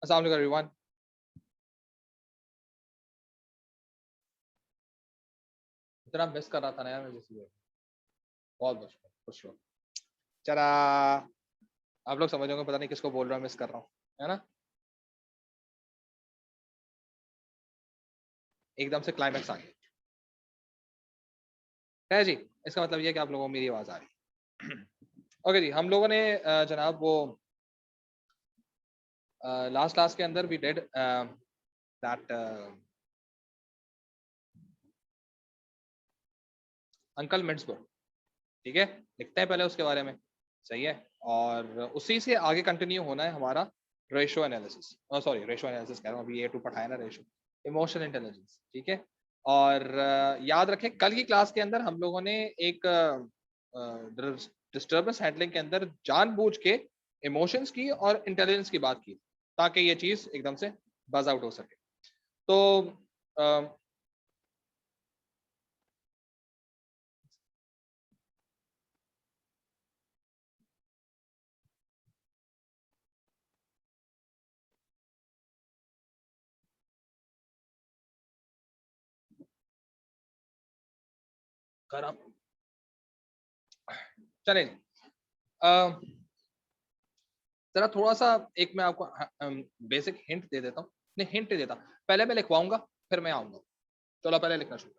अस्सलाम वालेकुम एवरीवन। इतना मिस कर रहा था ना यार मैं जैसे, बहुत बहुत खुश हो। चला, आप लोग समझ होंगे, पता नहीं किसको बोल रहा हूँ, मिस कर रहा हूँ, है ना। एकदम से क्लाइमैक्स आ गया है जी। इसका मतलब ये है कि आप लोगों को मेरी आवाज आ रही है। ओके जी, हम लोगों ने जनाब वो लास्ट क्लास के अंदर we did that uncle mids book. ठीक है, लिखते हैं पहले उसके बारे में। सही है, और उसी से आगे कंटिन्यू होना है हमारा ratio analysis. Sorry, ratio analysis कह रहा हूँ, अभी ये टू पढ़ाया ना, रेशो इमोशनल इंटेलिजेंस। ठीक है, और याद रखें कल की क्लास के अंदर हम लोगों ने एक डिस्टर्बेंस हैंडलिंग के अंदर जानबूझ के इमोशंस की और इंटेलिजेंस की बात की, ताकि ये चीज एकदम से बज आउट हो सके। तो चले, जरा थोड़ा सा एक मैं आपको बेसिक हिंट दे देता हूँ। नहीं, हिंट नहीं देता, पहले मैं लिखवाऊंगा फिर मैं आऊंगा। चलो पहले लिखना शुरू।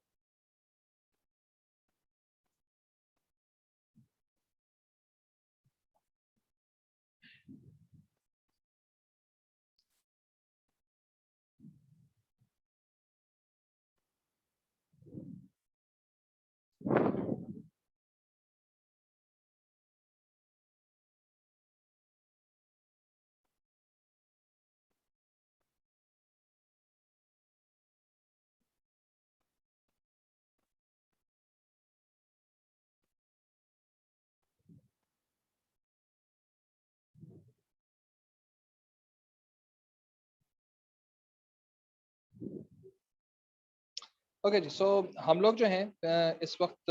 ओके जी, सो हम लोग जो हैं इस वक्त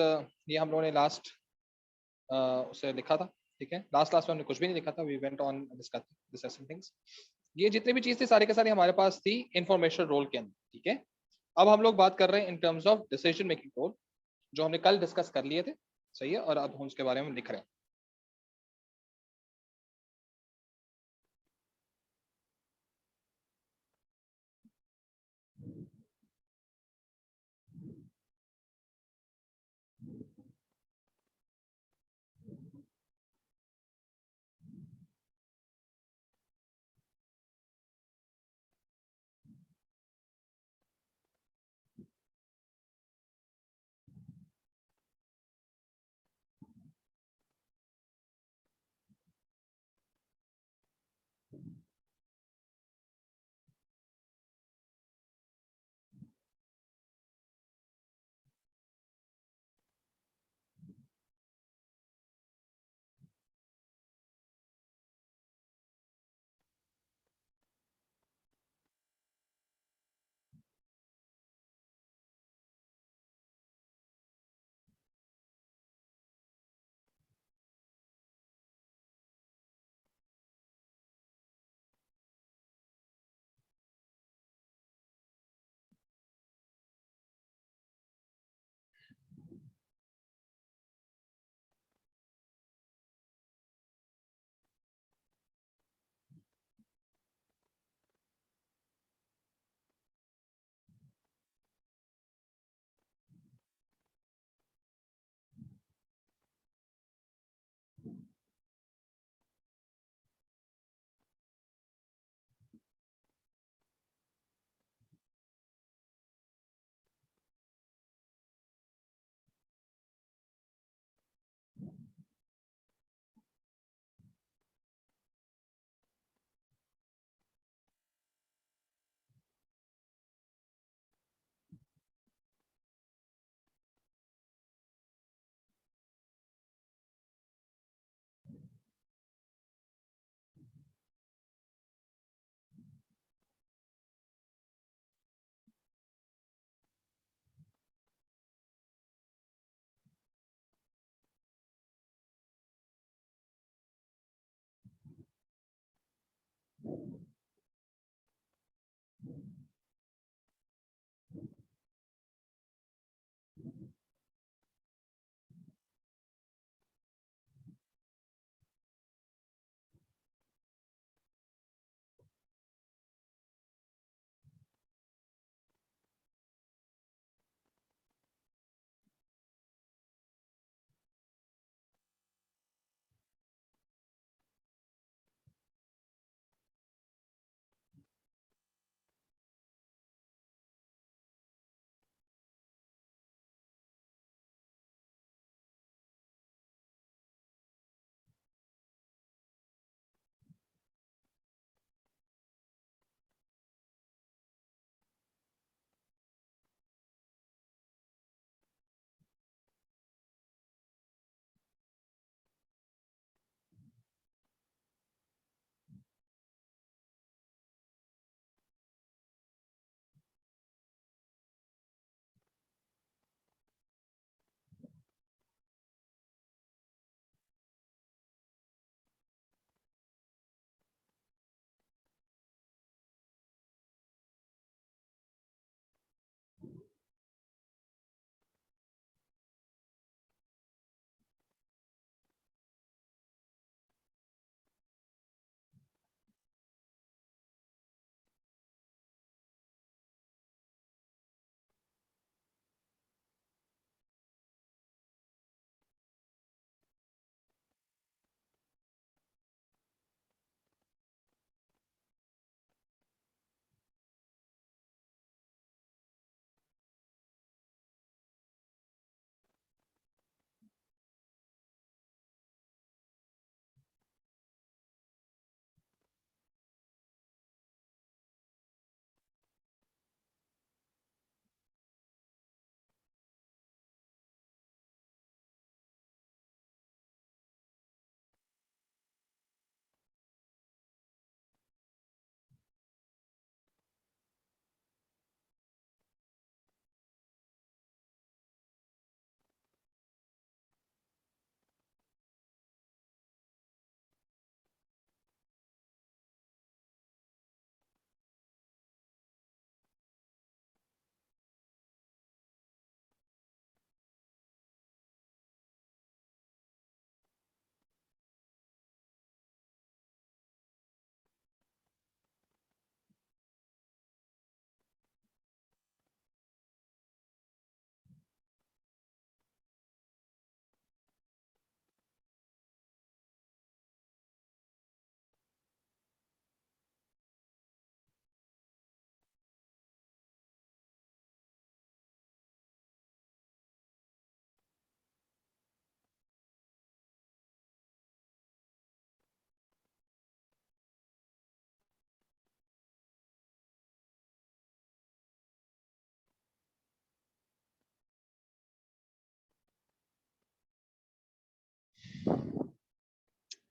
ये हम लोगों ने लास्ट उसे लिखा था। ठीक है, लास्ट क्लास में हमने कुछ भी नहीं लिखा था, we went on discussing things. ये जितने भी चीज थी सारे के सारे हमारे पास थी इंफॉर्मेशन रोल के अंदर। ठीक है, अब हम लोग बात कर रहे हैं in terms of decision making role, जो हमने कल डिस्कस कर लिए थे। सही है, और अब हम उसके बारे में लिख रहे हैं।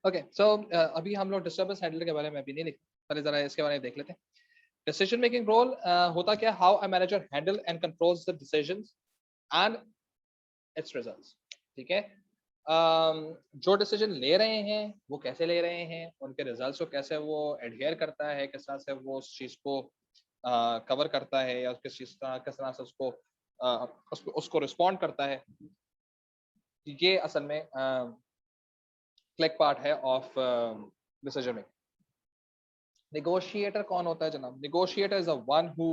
ओके सो अभी हम लोग डिस्टर्बेंस हैंडलर के बारे में अभी नहीं लिख, पहले जरा इसके बारे में देख लेते हैं। डिसीजन मेकिंग रोल होता क्या, how a manager handle and controls the decisions and it's results. ठीक है, जो डिसीजन ले रहे हैं वो कैसे ले रहे हैं, उनके रिजल्ट्स को कैसे वो एडहेयर करता है, किस तरह से वो उस चीज को कवर करता है, या किस तरह से उसको उसको रिस्पॉन्ड करता है। ये असल में क्लिक पार्ट है ऑफ डिसीजन मेकिंग। नेगोशिएटर कौन होता है जनाब? Negotiator is a one who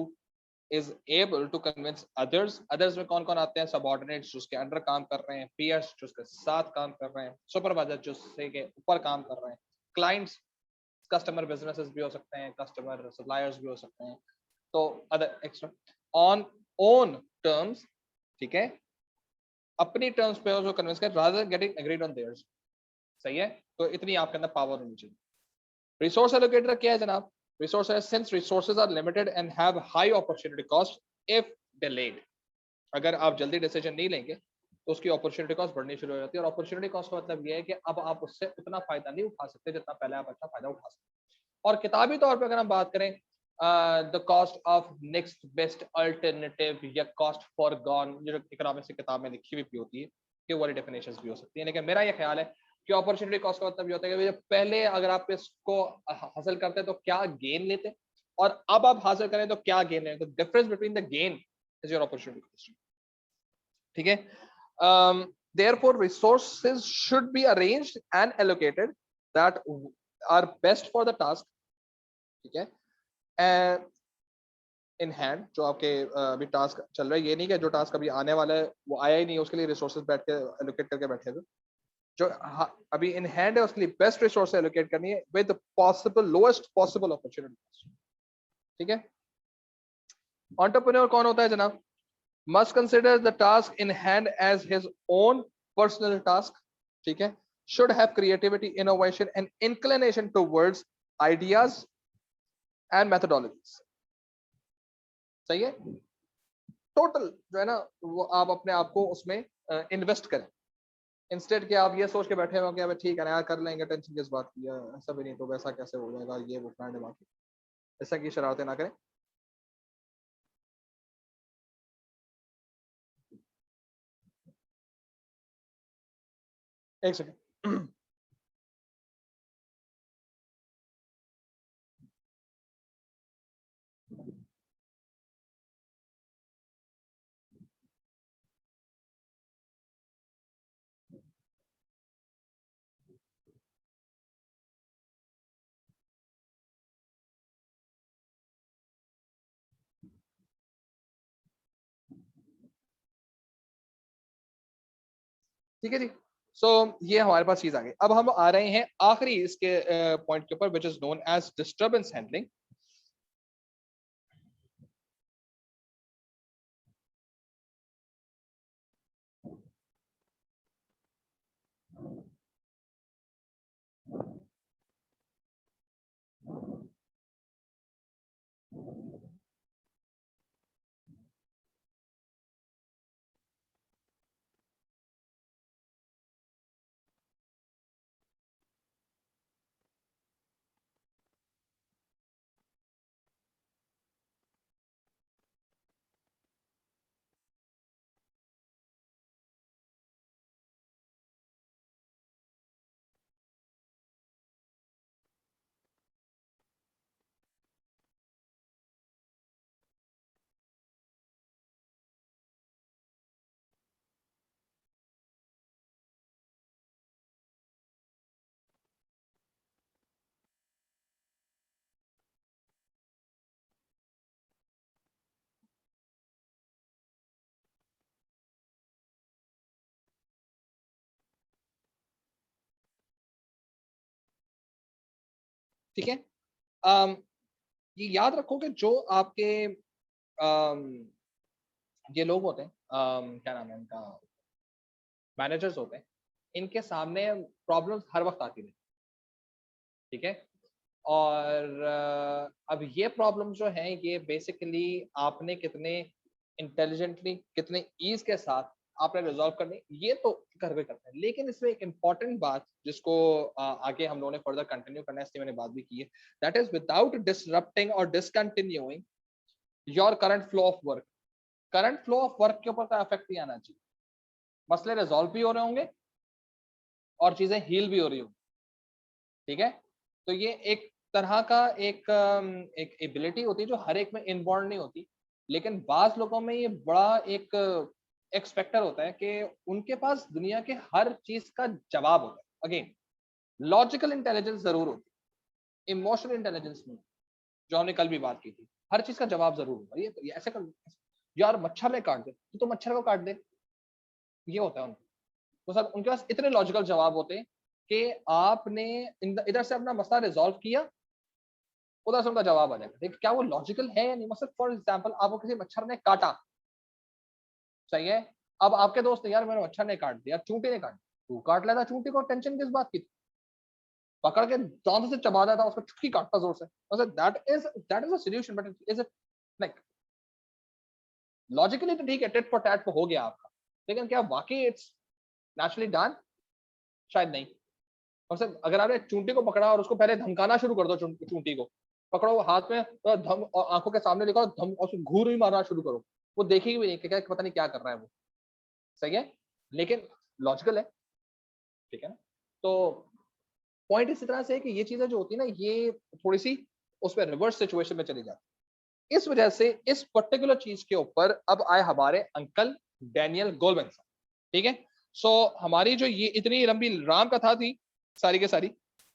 is able to convince others। others में कौन कौन आते हैं? सबऑर्डिनेट्स जो उसके अंडर काम कर रहे हैं, पीयर्स जो उसके साथ काम कर रहे हैं, सुपरवाइजर जो उससे के ऊपर काम कर रहे हैं, क्लाइंट्स, कस्टमर बिजनेसेस भी हो सकते हैं, कस्टमर सप्लायर्स भी हो सकते हैं, तो other extra on own terms. ठीक है, अपनी टर्म्स पे उसको कन्विंस कर rather getting agreed on theirs. सही है, तो इतनी आपके अंदर पावर होनी चाहिए। रिसोर्स एलोकेटर क्या है जनाब? Resource since resources are limited and have high opportunity cost if delayed. अगर आप जल्दी डिसीजन नहीं लेंगे तो उसकी अपॉर्चुनिटी कॉस्ट बढ़नी शुरू हो जाती है। और अपॉर्चुनिटी कॉस्ट का मतलब ये है कि अब आप उससे उतना फायदा नहीं उठा सकते जितना पहले आप अच्छा फायदा उठा सकते। और किताबी तौर पर अगर हम बात करें, the cost of next best alternative या कॉस्ट फॉर गॉन, जो इकोनॉमिक्स की किताब में लिखी हुई होती है, कि वाली डेफिनेशंस भी हो सकती है। लेकिन मेरा ये ख्याल है कि अपॉर्चुनिटी कॉस्ट का मतलब ये होता है कि पहले अगर आप इसको हासिल करते हैं तो क्या गेन लेते, और अब आप हासिल करें तो क्या गेन लेते। तो difference between the gain is your opportunity cost. ठीक है, therefore resources should be arranged and allocated that are best for the task। ठीक है, and in hand, जो आपके अभी टास्क चल रहा है, ये नहीं कि जो टास्क अभी आने वाला है वो आया ही नहीं, उसके लिए रिसोर्सेज बैठ के एलोकेट करके बैठे हुए। जो अभी इन हैंड है उसके लिए बेस्ट रिसोर्स एलोकेट करनी है with possible lowest possible opportunity. ठीक है, एंटरप्रेन्योर कौन होता है जनाब? must consider the task in hand as his own personal task। ठीक है, should have creativity, innovation and inclination towards ideas and methodologies। सही है, टोटल जो है ना वो आप अपने आप को उसमें इन्वेस्ट करें, इंस्टेड के आप ये सोच के बैठे हो कि ठीक है ना यार कर लेंगे, टेंशन किस बात की है, ऐसा भी नहीं तो वैसा कैसे हो जाएगा, ये वो फ्रेंड बाकी ऐसा की शरारतें ना करें। एक सेकेंड। ठीक है जी, सो ये हमारे पास चीज आ गई। अब हम आ रहे हैं आखिरी इसके पॉइंट के ऊपर, which is known as disturbance handling. ठीक है, ये याद रखो कि जो आपके ये लोग होते हैं, क्या नाम है इनका, मैनेजर्स होते हैं, इनके सामने प्रॉब्लम्स हर वक्त आती रहती। ठीक है, और अब ये प्रॉब्लम जो है ये बेसिकली आपने कितने इंटेलिजेंटली, कितने ईज के साथ आपने रिजॉल्व करनी, ये तो घर पे करते हैं। लेकिन इसमें एक इंपॉर्टेंट बात जिसको आगे हम लोगों ने फर्दर कंटिन्यू करना है, इसलिए मैंने बात भी की है, दैट इज विदाउट डिसरप्टिंग और discontinuing your current flow of work. Current flow of work के ऊपर कोई इफेक्ट नहीं आना चाहिए, मसले रिजॉल्व भी हो रहे होंगे और चीजें हील भी हो रही होंगी, ठीक है। तो ये एक तरह का एक एबिलिटी होती है जो हर एक में इनबॉर्न नहीं होती, लेकिन बाज लोगों में ये बड़ा एक एक्सपेक्टर होता है कि उनके पास दुनिया के हर चीज का जवाब होता है। अगेन, लॉजिकल इंटेलिजेंस जरूर होती है, इमोशनल इंटेलिजेंस नहीं, जो हमने कल भी बात की थी। हर चीज का जवाब जरूर होगा, ये ऐसे कर, यार मच्छर ने काट दे तो मच्छर को काट दे, ये होता है उनको। तो सर उनके पास इतने लॉजिकल जवाब होते हैं कि आपने इधर से अपना मसला रिजॉल्व किया, उधर से उनका जवाब आ जाएगा। देखिए क्या वो लॉजिकल है या नहीं। मतलब फॉर एग्जाम्पल, आपको किसी मच्छर ने काटा, सही है, अब आपके दोस्त ने, यार मेरे मच्छर ने काट दिया, चूंटी ने काट दिया, तू काट लेता चूंटी को, टेंशन किस बात की, पकड़ के दांतों से चबा देता, उसको चुटकी काटता जोर से। That is a solution, but is it like logically तो ठीक है, टिट फॉर टैट हो गया आपका, लेकिन क्या वाकई इट्स नेचुरली डन? शायद नहीं। और सर अगर आपने चूंटी को पकड़ा और उसको पहले धमकाना शुरू कर दो, चूंटी को पकड़ो हाथ में, तो धम और आंखों के सामने लेकर धम और उसको घूर ही मारना शुरू करो, वो देखेगी भी नहीं कि क्या, पता नहीं क्या कर रहा है वो, सही है, लेकिन लॉजिकल है, ठीक है ना। तो पॉइंट इसी तरह से है कि ये चीजें जो होती है ना, ये थोड़ी सी उसमें रिवर्स सिचुएशन में चली जाती है। इस वजह से इस पर्टिकुलर चीज के ऊपर अब आए हमारे अंकल डैनियल गोलमैन साहब, ठीक है। सो हमारी जो ये इतनी लंबी राम कथा थी सारी के सारी,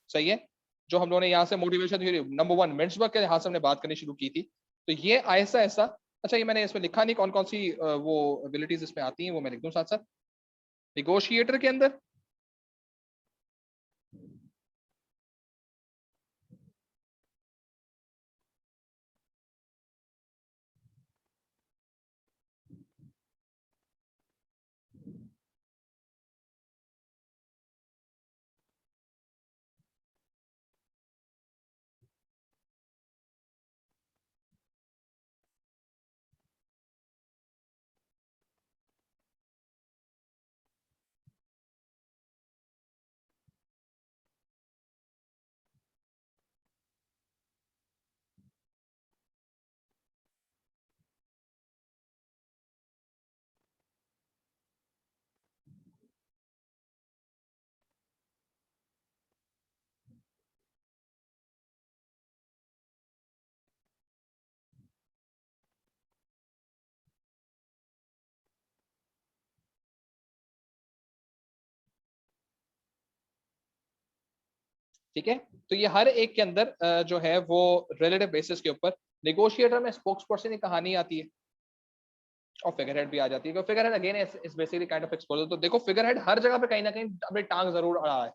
सही है, जो हम लोगों ने यहाँ से मोटिवेशन थ्योरी नंबर 1 मिन्सबर्ग के यहाँ से हमने बात करनी शुरू की थी, तो ये ऐसा ऐसा, अच्छा ये मैंने इसमें लिखा नहीं कौन कौन सी वो एबिलिटीज इसमें आती हैं, वो मैं लिख दूं साथ साथ। निगोशिएटर के अंदर ठीक है। तो ये हर एक के अंदर जो है वो रिलेटिव बेसिस के ऊपर, नेगोशिएटर में स्पोक्स पर्सन की कहानी आती है और फिगर हेड भी आ जाती है। Figure head again is basically kind of exposure. तो देखो फिगर हेड हर जगह पे कहीं ना कहीं अपनी टांग जरूर अड़ा है,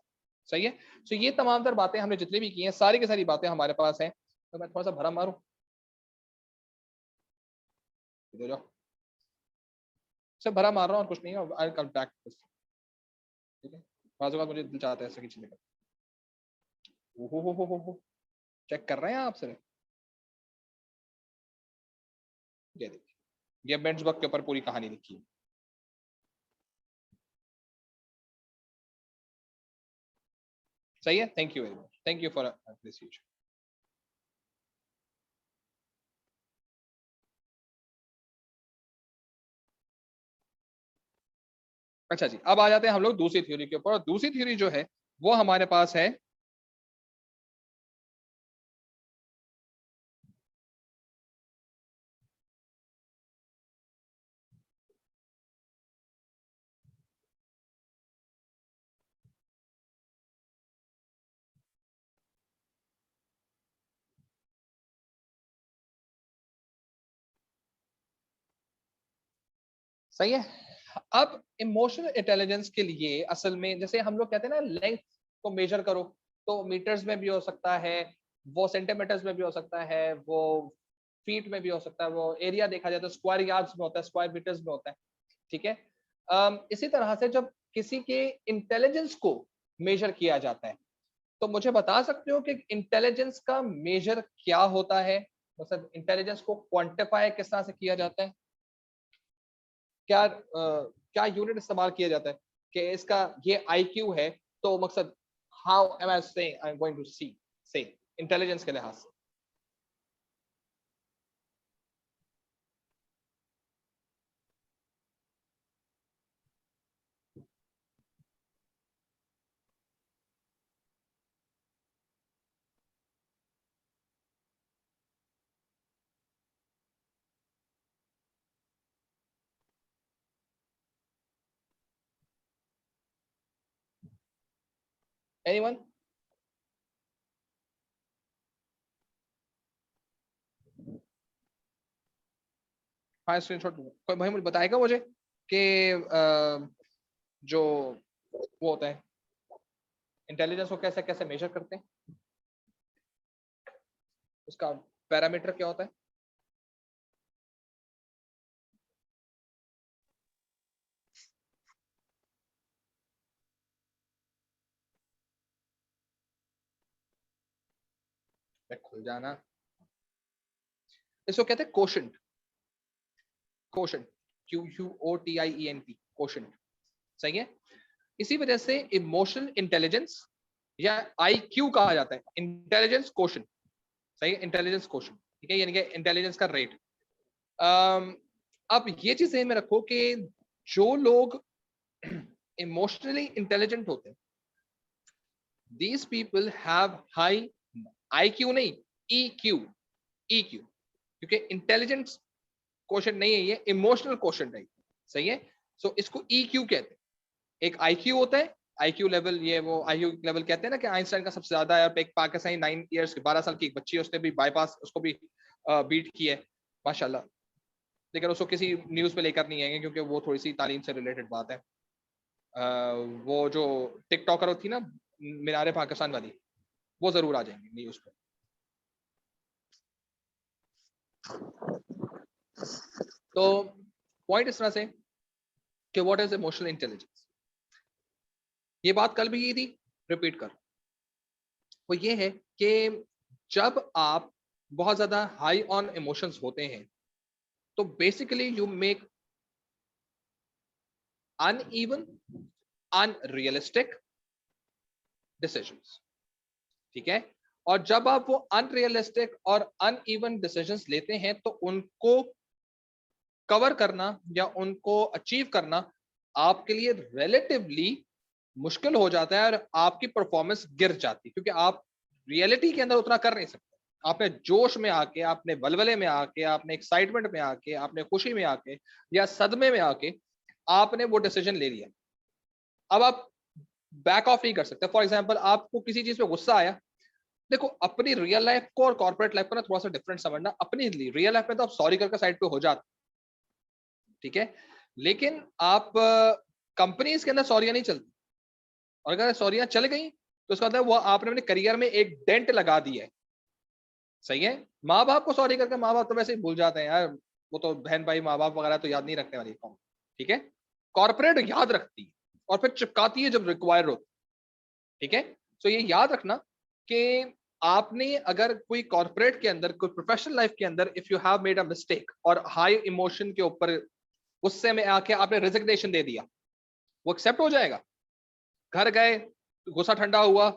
सही है। तो ये तमाम तर बातें हमने जितनी भी की हैं, सारी की सारी बातें हमारे पास हैं। तो मैं थोड़ा सा भरा मारूं, इधर जाओ, सिर्फ भरा मार रहा हूँ और कुछ नहीं है। आई कम बैक, ठीक है। बाजू का मुझे दिल चाहता है ऐसे की चीजें कर, हो चेक कर रहे हैं आप सिर्फ, ये देखिए, ये बेंचबर्ग के ऊपर पूरी कहानी लिखी है, सही है। Thank you very much, thank you for appreciation. अच्छा जी, अब आ जाते हैं हम लोग दूसरी थ्योरी के ऊपर, और दूसरी थ्योरी जो है वो हमारे पास है सही है। अब इमोशनल इंटेलिजेंस के लिए असल में जैसे हम लोग कहते हैं ना, लेंथ को मेजर करो, तो मीटर्स में भी हो सकता है, वो सेंटीमीटर्स में भी हो सकता है, वो फीट में भी हो सकता है, वो एरिया देखा जाए तो स्क्वायर यार्ड्स में होता है, स्क्वायर मीटर्स में होता है, ठीक है। इसी तरह से जब किसी के इंटेलिजेंस को मेजर किया जाता है, तो मुझे बता सकते हो कि इंटेलिजेंस का मेजर क्या होता है, मतलब इंटेलिजेंस को क्वांटिफाई किस तरह से किया जाता है क्या? क्या यूनिट इस्तेमाल किया जाता है कि इसका ये IQ है, तो मकसद how am I saying I am going to see से इंटेलिजेंस के लिहाज से। एनीवन? हाँ स्क्रीनशॉट कोई भाई मुझे बताएगा मुझे कि जो वो होता है इंटेलिजेंस को कैसे कैसे मेजर करते हैं, उसका पैरामीटर क्या होता है? खुल जाना। इसको कहते हैं कोशेंट। Quotient, QUOTIENT, quotient. सही है। इसी वजह से इमोशनल इंटेलिजेंस या IQ कहा जाता है इंटेलिजेंस कोशेंट। सही है, इंटेलिजेंस कोशेंट। ठीक है, यानी कि इंटेलिजेंस का रेट। अब ये चीज ध्यान में रखो कि जो लोग इमोशनली इंटेलिजेंट होते हैं, these people have high IQ, नहीं EQ, EQ, क्योंकि इंटेलिजेंस क्वोशेंट नहीं है, ये इमोशनल क्वोशेंट है। सही है। सो इसको EQ कहते हैं। एक IQ होता है, IQ लेवल, ये वो IQ लेवल कहते हैं ना कि आइंस्टाइन का सबसे ज्यादा है, और एक पाकिस्तानी 9 इयर्स की 12 साल की एक बच्ची है, उसने भी बाईपास उसको भी बीट किया है माशाल्लाह। लेकिन उसको किसी न्यूज पे लेकर नहीं आएंगे क्योंकि वो थोड़ी सी तालीम से रिलेटेड बात है। वो जो टिकटॉकर थी ना मीनारे पाकिस्तान वाली, वो जरूर आ जाएंगे न्यूज पे। तो पॉइंट इस तरह से कि व्हाट इज इमोशनल इंटेलिजेंस, ये बात कल भी की थी, रिपीट कर। वो ये है कि जब आप बहुत ज्यादा हाई ऑन इमोशंस होते हैं तो basically you make uneven, unrealistic decisions. ठीक है। और जब आप वो अनरियलिस्टिक और अनइवन डिसीजंस लेते हैं तो उनको कवर करना या उनको अचीव करना आपके लिए रिलेटिवली मुश्किल हो जाता है, और आपकी परफॉर्मेंस गिर जाती है, क्योंकि आप रियलिटी के अंदर उतना कर नहीं सकते। आपने जोश में आके, आपने बलबले में आके, आपने एक्साइटमेंट में आके, आपने खुशी में आके या सदमे में आके आपने वो डिसीजन ले लिया। अब आप बैक ऑफ नहीं कर सकते। फॉर एग्जाम्पल, आपको किसी चीज पे गुस्सा आया, देखो अपनी रियल लाइफ को और कॉर्पोरेट लाइफ को ना थोड़ा सा डिफरेंट समझना। अपनी रियल लाइफ में तो आप सॉरी करके साइड पे हो जाते, ठीक है, लेकिन आप कंपनीज के अंदर सॉरियां नहीं चलती, और अगर सॉरियां चल गई तो उसका मतलब वो आपने अपने करियर में एक डेंट लगा दिया है। सही है। माँ बाप को सॉरी करके माँ बाप तो वैसे ही भूल जाते हैं यार, वो तो बहन भाई माँ बाप वगैरह तो याद नहीं रखने वाली कौन। ठीक है। कॉर्पोरेट याद रखती है और फिर चिपकाती है जब रिक्वायर होती। ठीक है। तो ये याद रखना कि आपने अगर कोई कॉर्पोरेट के अंदर, कोई प्रोफेशनल लाइफ के अंदर, if you have made a mistake और हाई इमोशन के ऊपर गुस्से में आके आपने रेजिग्नेशन दे दिया, वो एक्सेप्ट हो जाएगा? घर गए, गुस्सा ठंडा हुआ,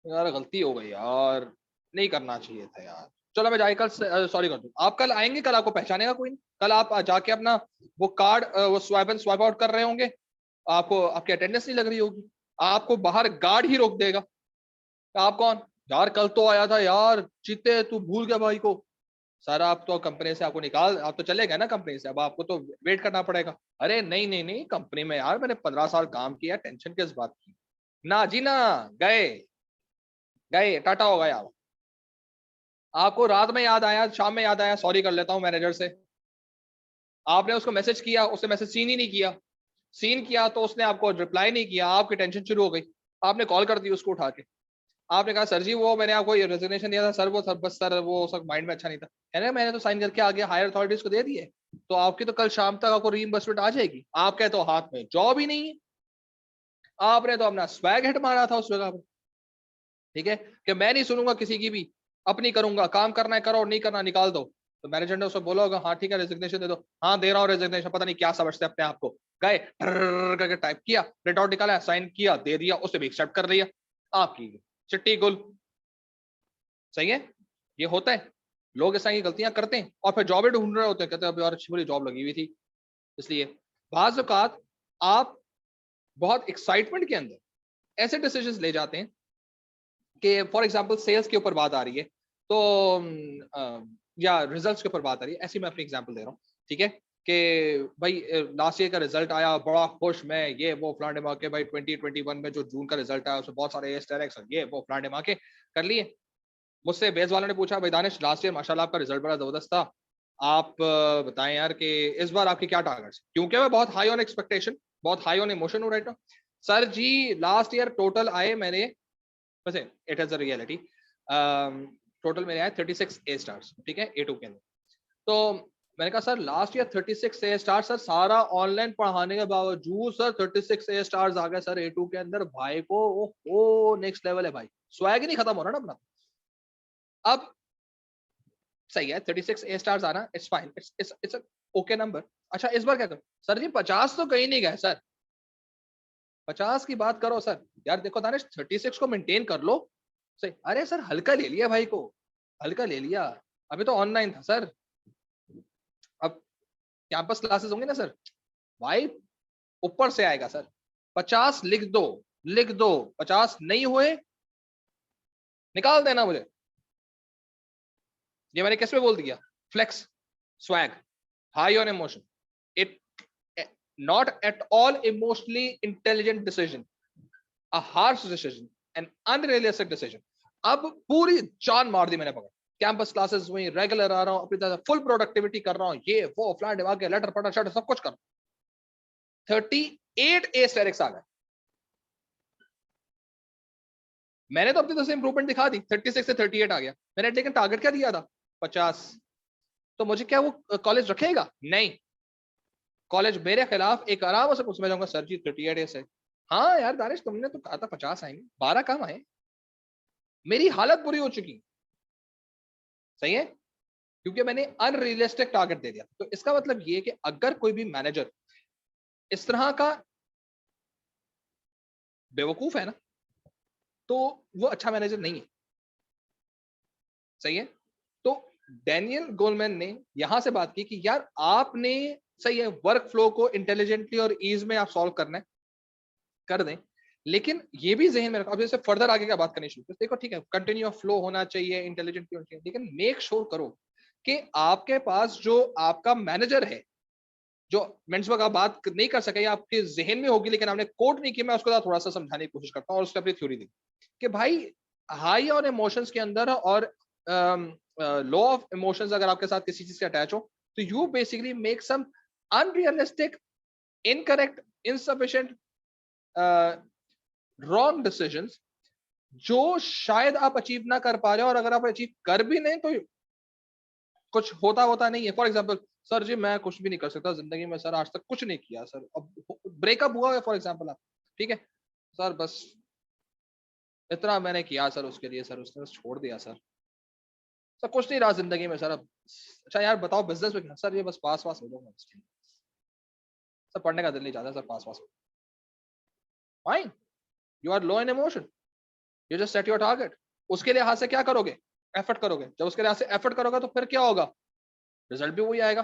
यार गलती हो गई यार, नहीं करना चाहिए था यार, चलो मैं जाके कल सॉरी कर दूं। आप कल आएंगे, कल आपको पहचानेगा कोई नहीं। कल आप जाके अपना वो कार्ड वो स्वाइप आउट कर रहे होंगे, आपको आपकी अटेंडेंस नहीं लग रही होगी, आपको बाहर गार्ड ही रोक देगा। आप कौन यार, कल तो आया था यार, जीते तू भूल गया भाई को। सर आप तो कंपनी से आपको निकाल, आप तो चले गए ना कंपनी से, अब आपको तो वेट करना पड़ेगा। अरे नहीं नहीं नहीं, कंपनी में यार मैंने 15 साल काम किया, टेंशन किस बात की। ना जी ना, गए गए, टाटा हो गया। आपको रात में याद आया, शाम में याद आया, सॉरी कर लेता हूँ मैनेजर से। आपने उसको मैसेज किया, उसने मैसेज सीन ही नहीं किया। सीन किया तो उसने आपको रिप्लाई नहीं किया, आपकी टेंशन शुरू हो गई। आपने कॉल कर दी उसको उठा के, आपने कहा सर जी वो मैंने आपको ये रेजिग्नेशन दिया था सर, वो सर बस सर वो सब माइंड में अच्छा नहीं था, है ना, मैंने तो साइन करके आगे हायर अथॉरिटीज को दे दिए, तो आपकी तो कल शाम तक आपको रीइंबर्समेंट आ जाएगी। आपके तो हाथ में जॉब ही नहीं है, आपने तो अपना स्वैग हिट मारा था उस जगह पर। ठीक है, कि मैं नहीं सुनूंगा किसी की भी, अपनी करूंगा, काम करना है करो और नहीं करना निकाल दो। तो मैनेजर ने उसको बोला होगा हाँ ठीक है रेजिग्नेशन दे दो, हाँ दे रहा हूँ रेजिग्नेशन, पता नहीं क्या समझते अपने आप को, गए करके टाइप किया, प्रिंट आउट निकाला, साइन किया, दे दिया, उसने भी एक्सेप्ट कर लिया, आपकी चिट्ठी गुल। सही है, ये होता है, लोग ऐसा ही गलतियां करते हैं और फिर जॉब ही ढूंढ रहे होते हैं, कहते हैं अभी और अच्छी बुरी जॉब लगी हुई थी। इसलिए बाज़ औक़ात आप बहुत एक्साइटमेंट के अंदर ऐसे डिसीजंस ले जाते हैं कि फॉर एग्जांपल सेल्स के ऊपर बात आ रही है तो या रिजल्ट्स के ऊपर बात आ रही है, ऐसी मैं अपनी एग्जांपल दे रहा हूँ, ठीक है, कि भाई लास्ट ईयर का रिजल्ट आया, बड़ा खुश मैं, ये वो फलाने माँ के, भाई 2021 में जो जून का रिजल्ट आया उसमें बहुत सारे एस्टेरिक्स ये वो फलाने माँ के कर लिए। मुझसे बेस वालों ने पूछा भाई दानिश लास्ट ईयर माशाल्लाह आपका रिजल्ट बड़ा जबरदस्त था, आप बताएं यार कि इस बार आपके क्या टारगेट्स, क्योंकि मैं बहुत हाई ऑन एक्सपेक्टेशन, बहुत हाई ऑन इमोशन हूँ राइट नाउ। सर जी लास्ट ईयर टोटल आए मेरे, वैसे it is a reality, total मेरे आए 36 ए स्टार्स, ठीक है, A2 के अंदर। तो मैंने कहा सर लास्ट ईयर 36 ए स्टार, सर सारा ऑनलाइन पढ़ाने के बावजूद सर 36 ए स्टार्स आ गए सर A2 के अंदर, भाई को ओ नेक्स्ट लेवल है भाई, स्वैग ही नहीं खत्म हो रहा ना अपना। अब सही है 36 ए स्टार्स आना, it's fine, it's okay number. अच्छा इस बार क्या करो सर जी, 50 तो कहीं नहीं गए सर, 50 की बात करो सर, यार देखो दानिश 36 को मेंटेन कर लो। सही, अरे सर हल्का ले लिया भाई को, हल्का ले लिया, अभी तो ऑनलाइन था सर, अब कैंपस क्लासेस होंगे ना सर, भाई ऊपर से आएगा सर, 50 लिख दो, लिख दो, 50 नहीं हुए निकाल देना मुझे। ये मैंने किस पे बोल दिया, flex, swag, high on emotion, it not at all emotionally intelligent decision, a harsh decision, an unrealistic decision। अब पूरी जान मार दी मैंने पकड़, कैंपस क्लासेस हुई, रेगुलर आ रहा हूँ, अपनी तरह फुल प्रोडक्टिविटी कर रहा हूँ, ये वो फ्लैट दिमाग के लेटर पढ़ा शटर सब कुछ कर, 38 एस्टेरिक्स आ गए। मैंने तो अपनी तरफ से इंप्रूवमेंट दिखा दी, 36 से 38 आ गया मैंने, लेकिन टारगेट क्या दिया था 50। तो मुझे क्या वो कॉलेज रखेगा, नहीं, कॉलेज मेरे खिलाफ एक आराम से उसमें जाऊंगा, सर जी 38 है, हाँ यार दानिश तुमने तो कहा था 50 आएंगे, 12 कम आए, मेरी हालत बुरी हो चुकी, सही है, क्योंकि मैंने अनरियलिस्टिक टारगेट दे दिया। तो इसका मतलब ये कि अगर कोई भी मैनेजर इस तरह का बेवकूफ है ना, तो वो अच्छा मैनेजर नहीं है, सही है। तो डैनियल गोलमैन ने यहां से बात की कि यार आपने, सही है, वर्क फ्लो को इंटेलिजेंटली और ईज में आप सॉल्व करना है, कर दें, लेकिन ये भी जहन में रखो, अब जैसे फर्दर आगे क्या बात करनी शुरू कर, देखो ठीक है कंटिन्यू फ्लो होना चाहिए, इंटेलिजेंट होना चाहिए, लेकिन मेक श्योर करो कि आपके पास जो आपका मैनेजर है, जो मेंस वक्त आप बात नहीं कर सके या आपके जहन में होगी लेकिन आपने कोट नहीं किया, मैं उसको थोड़ा सा समझाने की कोशिश करता हूँ और उसको अपनी थ्योरी दी कि भाई हाई और इमोशंस के अंदर और लो ऑफ इमोशंस अगर आपके साथ किसी चीज से अटैच हो, तो you basically make some unrealistic, incorrect, insufficient, wrong decisions, जो शायद आप अचीव ना कर पा रहे हो, और अगर आप अचीव कर भी नहीं तो कुछ होता होता नहीं है। फॉर एग्जाम्पल सर जी मैं कुछ भी नहीं कर सकता जिंदगी में सर, आज तक कुछ नहीं किया सर, अब ब्रेकअप हुआ है फॉर एग्जाम्पल आप, ठीक है सर, बस इतना मैंने किया सर उसके लिए, सर उसने बस छोड़ दिया सर, सर कुछ नहीं रहा जिंदगी में सर अब। अच्छा यार बताओ बिजनेस में क्या, सर ये बस पास पास हो जाऊंगा, सर पढ़ने का दिल नहीं चाहता सर, पास पास हो, fine, you are low in emotion, you just set your target, उसके लिए हाथ से क्या करोगे, एफर्ट करोगे, जब उसके लिए हाथ से एफर्ट करोगे तो फिर क्या होगा, रिजल्ट भी वही आएगा।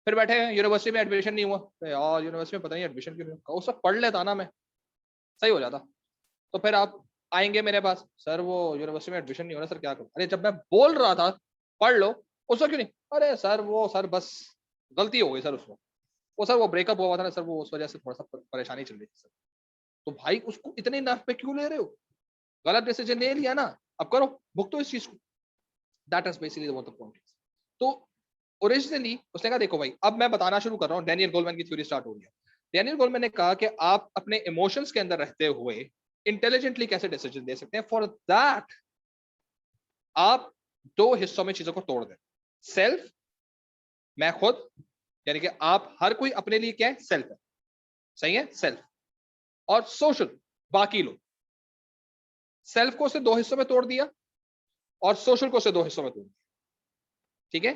फिर बैठे हैं यूनिवर्सिटी में एडमिशन नहीं हुआ, तो यार यूनिवर्सिटी में पता नहीं एडमिशन क्यों नहीं हुआ, सब पढ़ लेता ना मैं, सही हो जाता। तो फिर आप आएंगे मेरे पास, सर वो यूनिवर्सिटी में एडमिशन नहीं हो रहा सर क्या करूं, अरे जब मैं बोल रहा था पढ़ लो, उसको क्यों नहीं, अरे सर वो सर बस गलती हो गई सर उसको, वो सर वो ब्रेकअप हुआ था ना सर, वो उस वजह से थोड़ा सा परेशानी चल रही थी सर। तो भाई उसको इतने नर्व पे क्यों ले रहे हो, गलत डिसीजन ले लिया ना, अब करो, भुगतो इस चीज को, that is basically what the point. तो ओरिजिनली उसने कहा देखो भाई, अब मैं बताना शुरू कर रहा हूँ, डैनियल गोलमैन की थ्योरी स्टार्ट हो गई है। डैनियल गोलमैन ने कहा कि आप अपने इमोशंस के अंदर रहते हुए इंटेलिजेंटली कैसे डिसीजन दे सकते हैं, फॉर दैट आप दो हिस्सों में चीजों को तोड़ दें, सेल्फ, मैं खुद, यानी कि आप हर कोई अपने लिए क्या है, सेल्फ है, सही है, सेल्फ, और सोशल, बाकी लोग। सेल्फ को उसे दो हिस्सों में तोड़ दिया और सोशल को उसे दो हिस्सों में तोड़ दिया, ठीक है।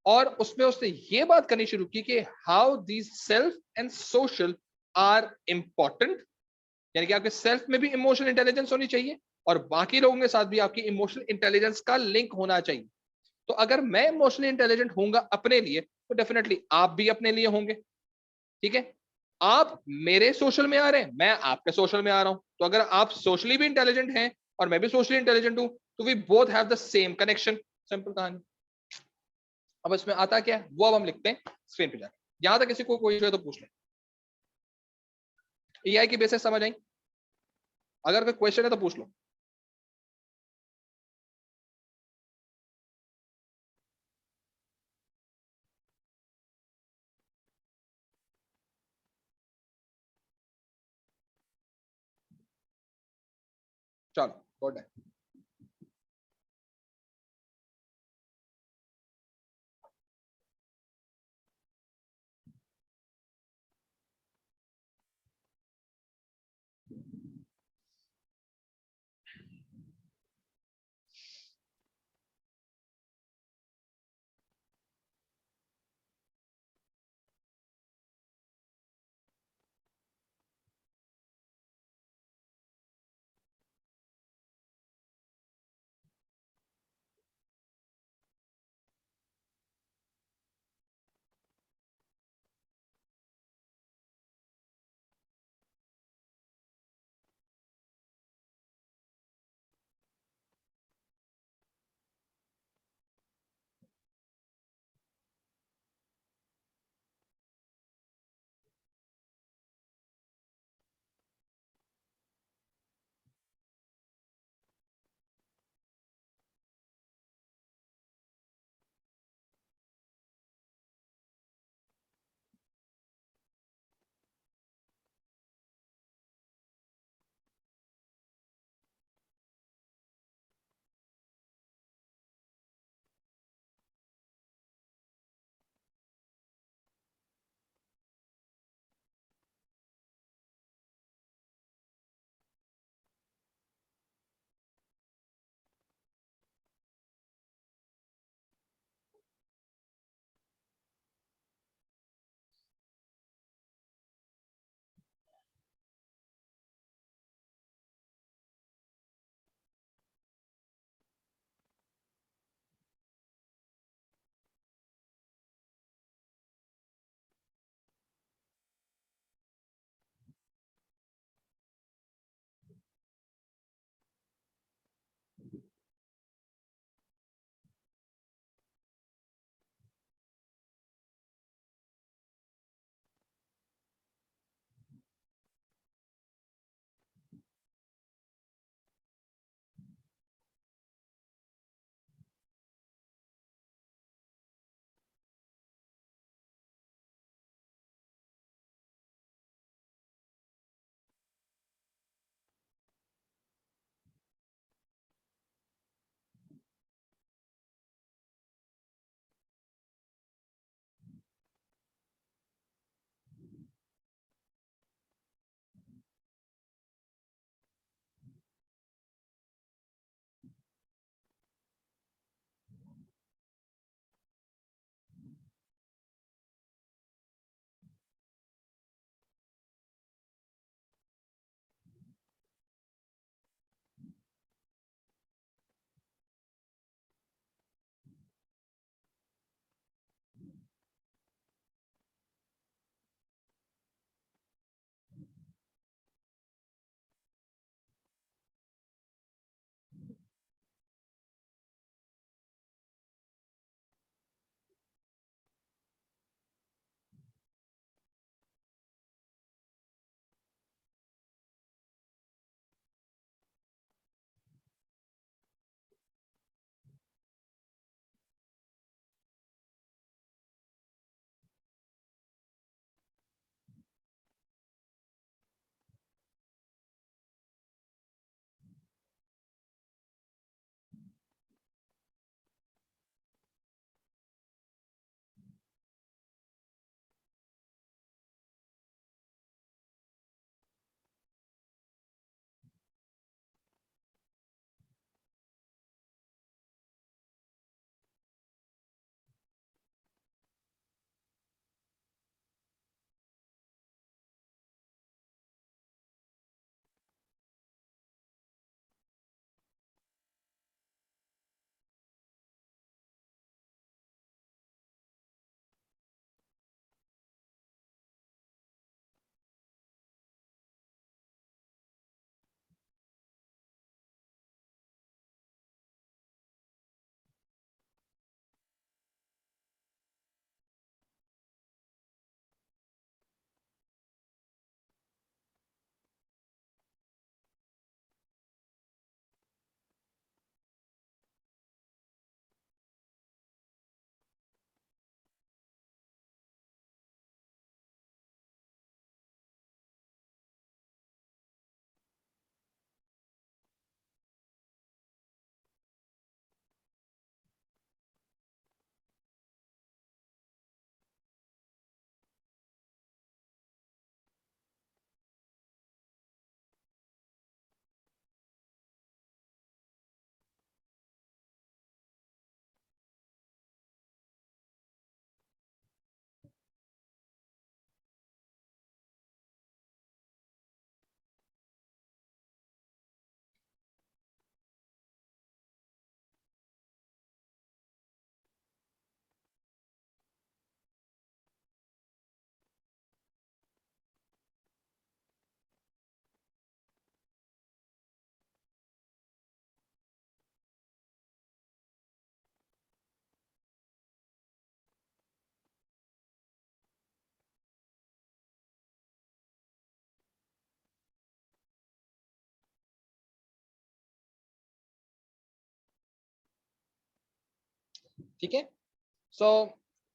और उसमें उसने ये बात करनी शुरू की कि how these self and social are important, यानी कि आपके सेल्फ में भी इमोशनल इंटेलिजेंस होनी चाहिए और बाकी लोगों के साथ भी आपकी इमोशनल इंटेलिजेंस का लिंक होना चाहिए। तो अगर मैं इमोशनली इंटेलिजेंट होऊंगा अपने लिए, तो डेफिनेटली आप भी अपने लिए होंगे। ठीक है, आप मेरे सोशल में आ रहे हैं, मैं आपके सोशल में आ रहा हूं, तो अगर आप सोशली भी इंटेलिजेंट हैं और मैं भी सोशली इंटेलिजेंट हूं, तो we both have the same connection. Simple कहानी। अब इसमें आता क्या है वो अब हम लिखते हैं स्क्रीन पे जाकर। यहां तक किसी को कोई जो है तो पूछ ले। एआई की बेसिस समझ आई? अगर कोई क्वेश्चन है तो पूछ लो। चलो गुड है। ठीक है। सो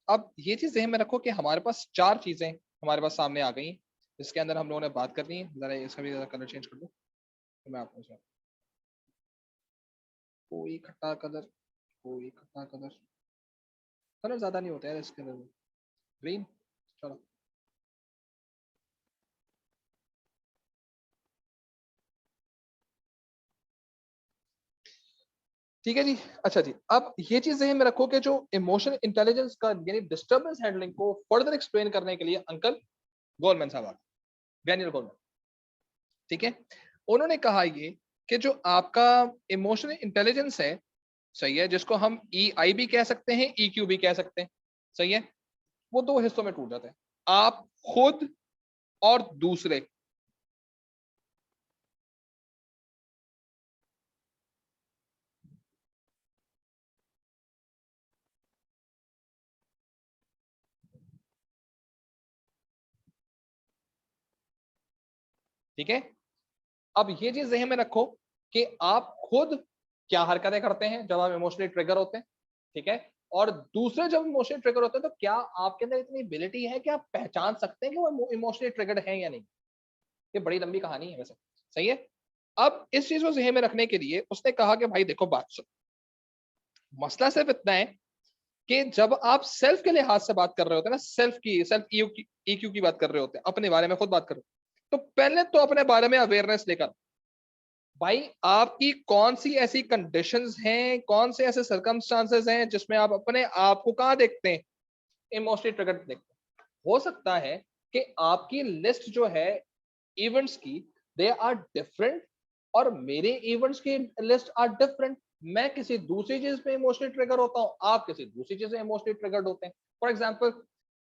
अब ये चीज ध्यान में रखो कि हमारे पास 4 चीजें हमारे पास सामने आ गई, जिसके अंदर हम लोगों ने बात करनी है। जरा इसका भी जरा कलर चेंज कर दो, तो मैं आपको कोई खट्टा कलर, कोई खट्टा कलर, कलर ज्यादा नहीं होता यार इसके अंदर। ग्रीन, चलो ठीक है जी। अच्छा जी, अब ये चीज ध्यान में रखो कि जो इमोशनल इंटेलिजेंस का यानी डिस्टर्बेंस हैंडलिंग को फर्दर एक्सप्लेन करने के लिए अंकल गोल्डमैन साहब आ गए, डैनियल गोल्डमैन। ठीक है, उन्होंने कहा ये कि जो आपका इमोशनल इंटेलिजेंस है, सही है, जिसको हम EI भी कह सकते हैं, EQ भी कह सकते हैं, सही है, वो 2 हिस्सों में टूट जाते हैं, आप खुद और दूसरे। ठीक है, अब ये चीज ध्यान में रखो कि आप खुद क्या हरकतें करते हैं जब आप इमोशनली ट्रिगर होते हैं, ठीक है, और दूसरे जब इमोशनली ट्रिगर होते हैं तो क्या आपके अंदर इतनी एबिलिटी है कि आप पहचान सकते हैं कि वो इमोशनली ट्रिगर्ड है या नहीं। ये बड़ी लंबी कहानी है वैसे, सही है। अब इस चीज को ज़हन में रखने के लिए उसने कहा कि भाई देखो बात सुन, मसला सिर्फ इतना है कि जब आप सेल्फ के लिहाज से बात कर रहे होते हैं ना, सेल्फ EQ की बात कर रहे होते हैं, अपने बारे में खुद बात कर रहे हो, तो पहले तो अपने बारे में अवेयरनेस लेकर, भाई आपकी कौन सी ऐसी कंडीशंस हैं, कौन से ऐसे सर्कमस्टांसेस हैं जिसमें आप अपने आप को कहाँ देखते हैं, इमोशनली ट्रिगर्ड देखते हैं। हो सकता है कि आपकी लिस्ट जो है इवेंट्स की, दे आर डिफरेंट, और मेरे इवेंट्स की लिस्ट आर डिफरेंट। मैं किसी दूसरी चीज पे इमोशनली ट्रिगर होता हूँ, आप किसी दूसरी चीज से इमोशनली ट्रिगर्ड होते हैं। फॉर एग्जाम्पल,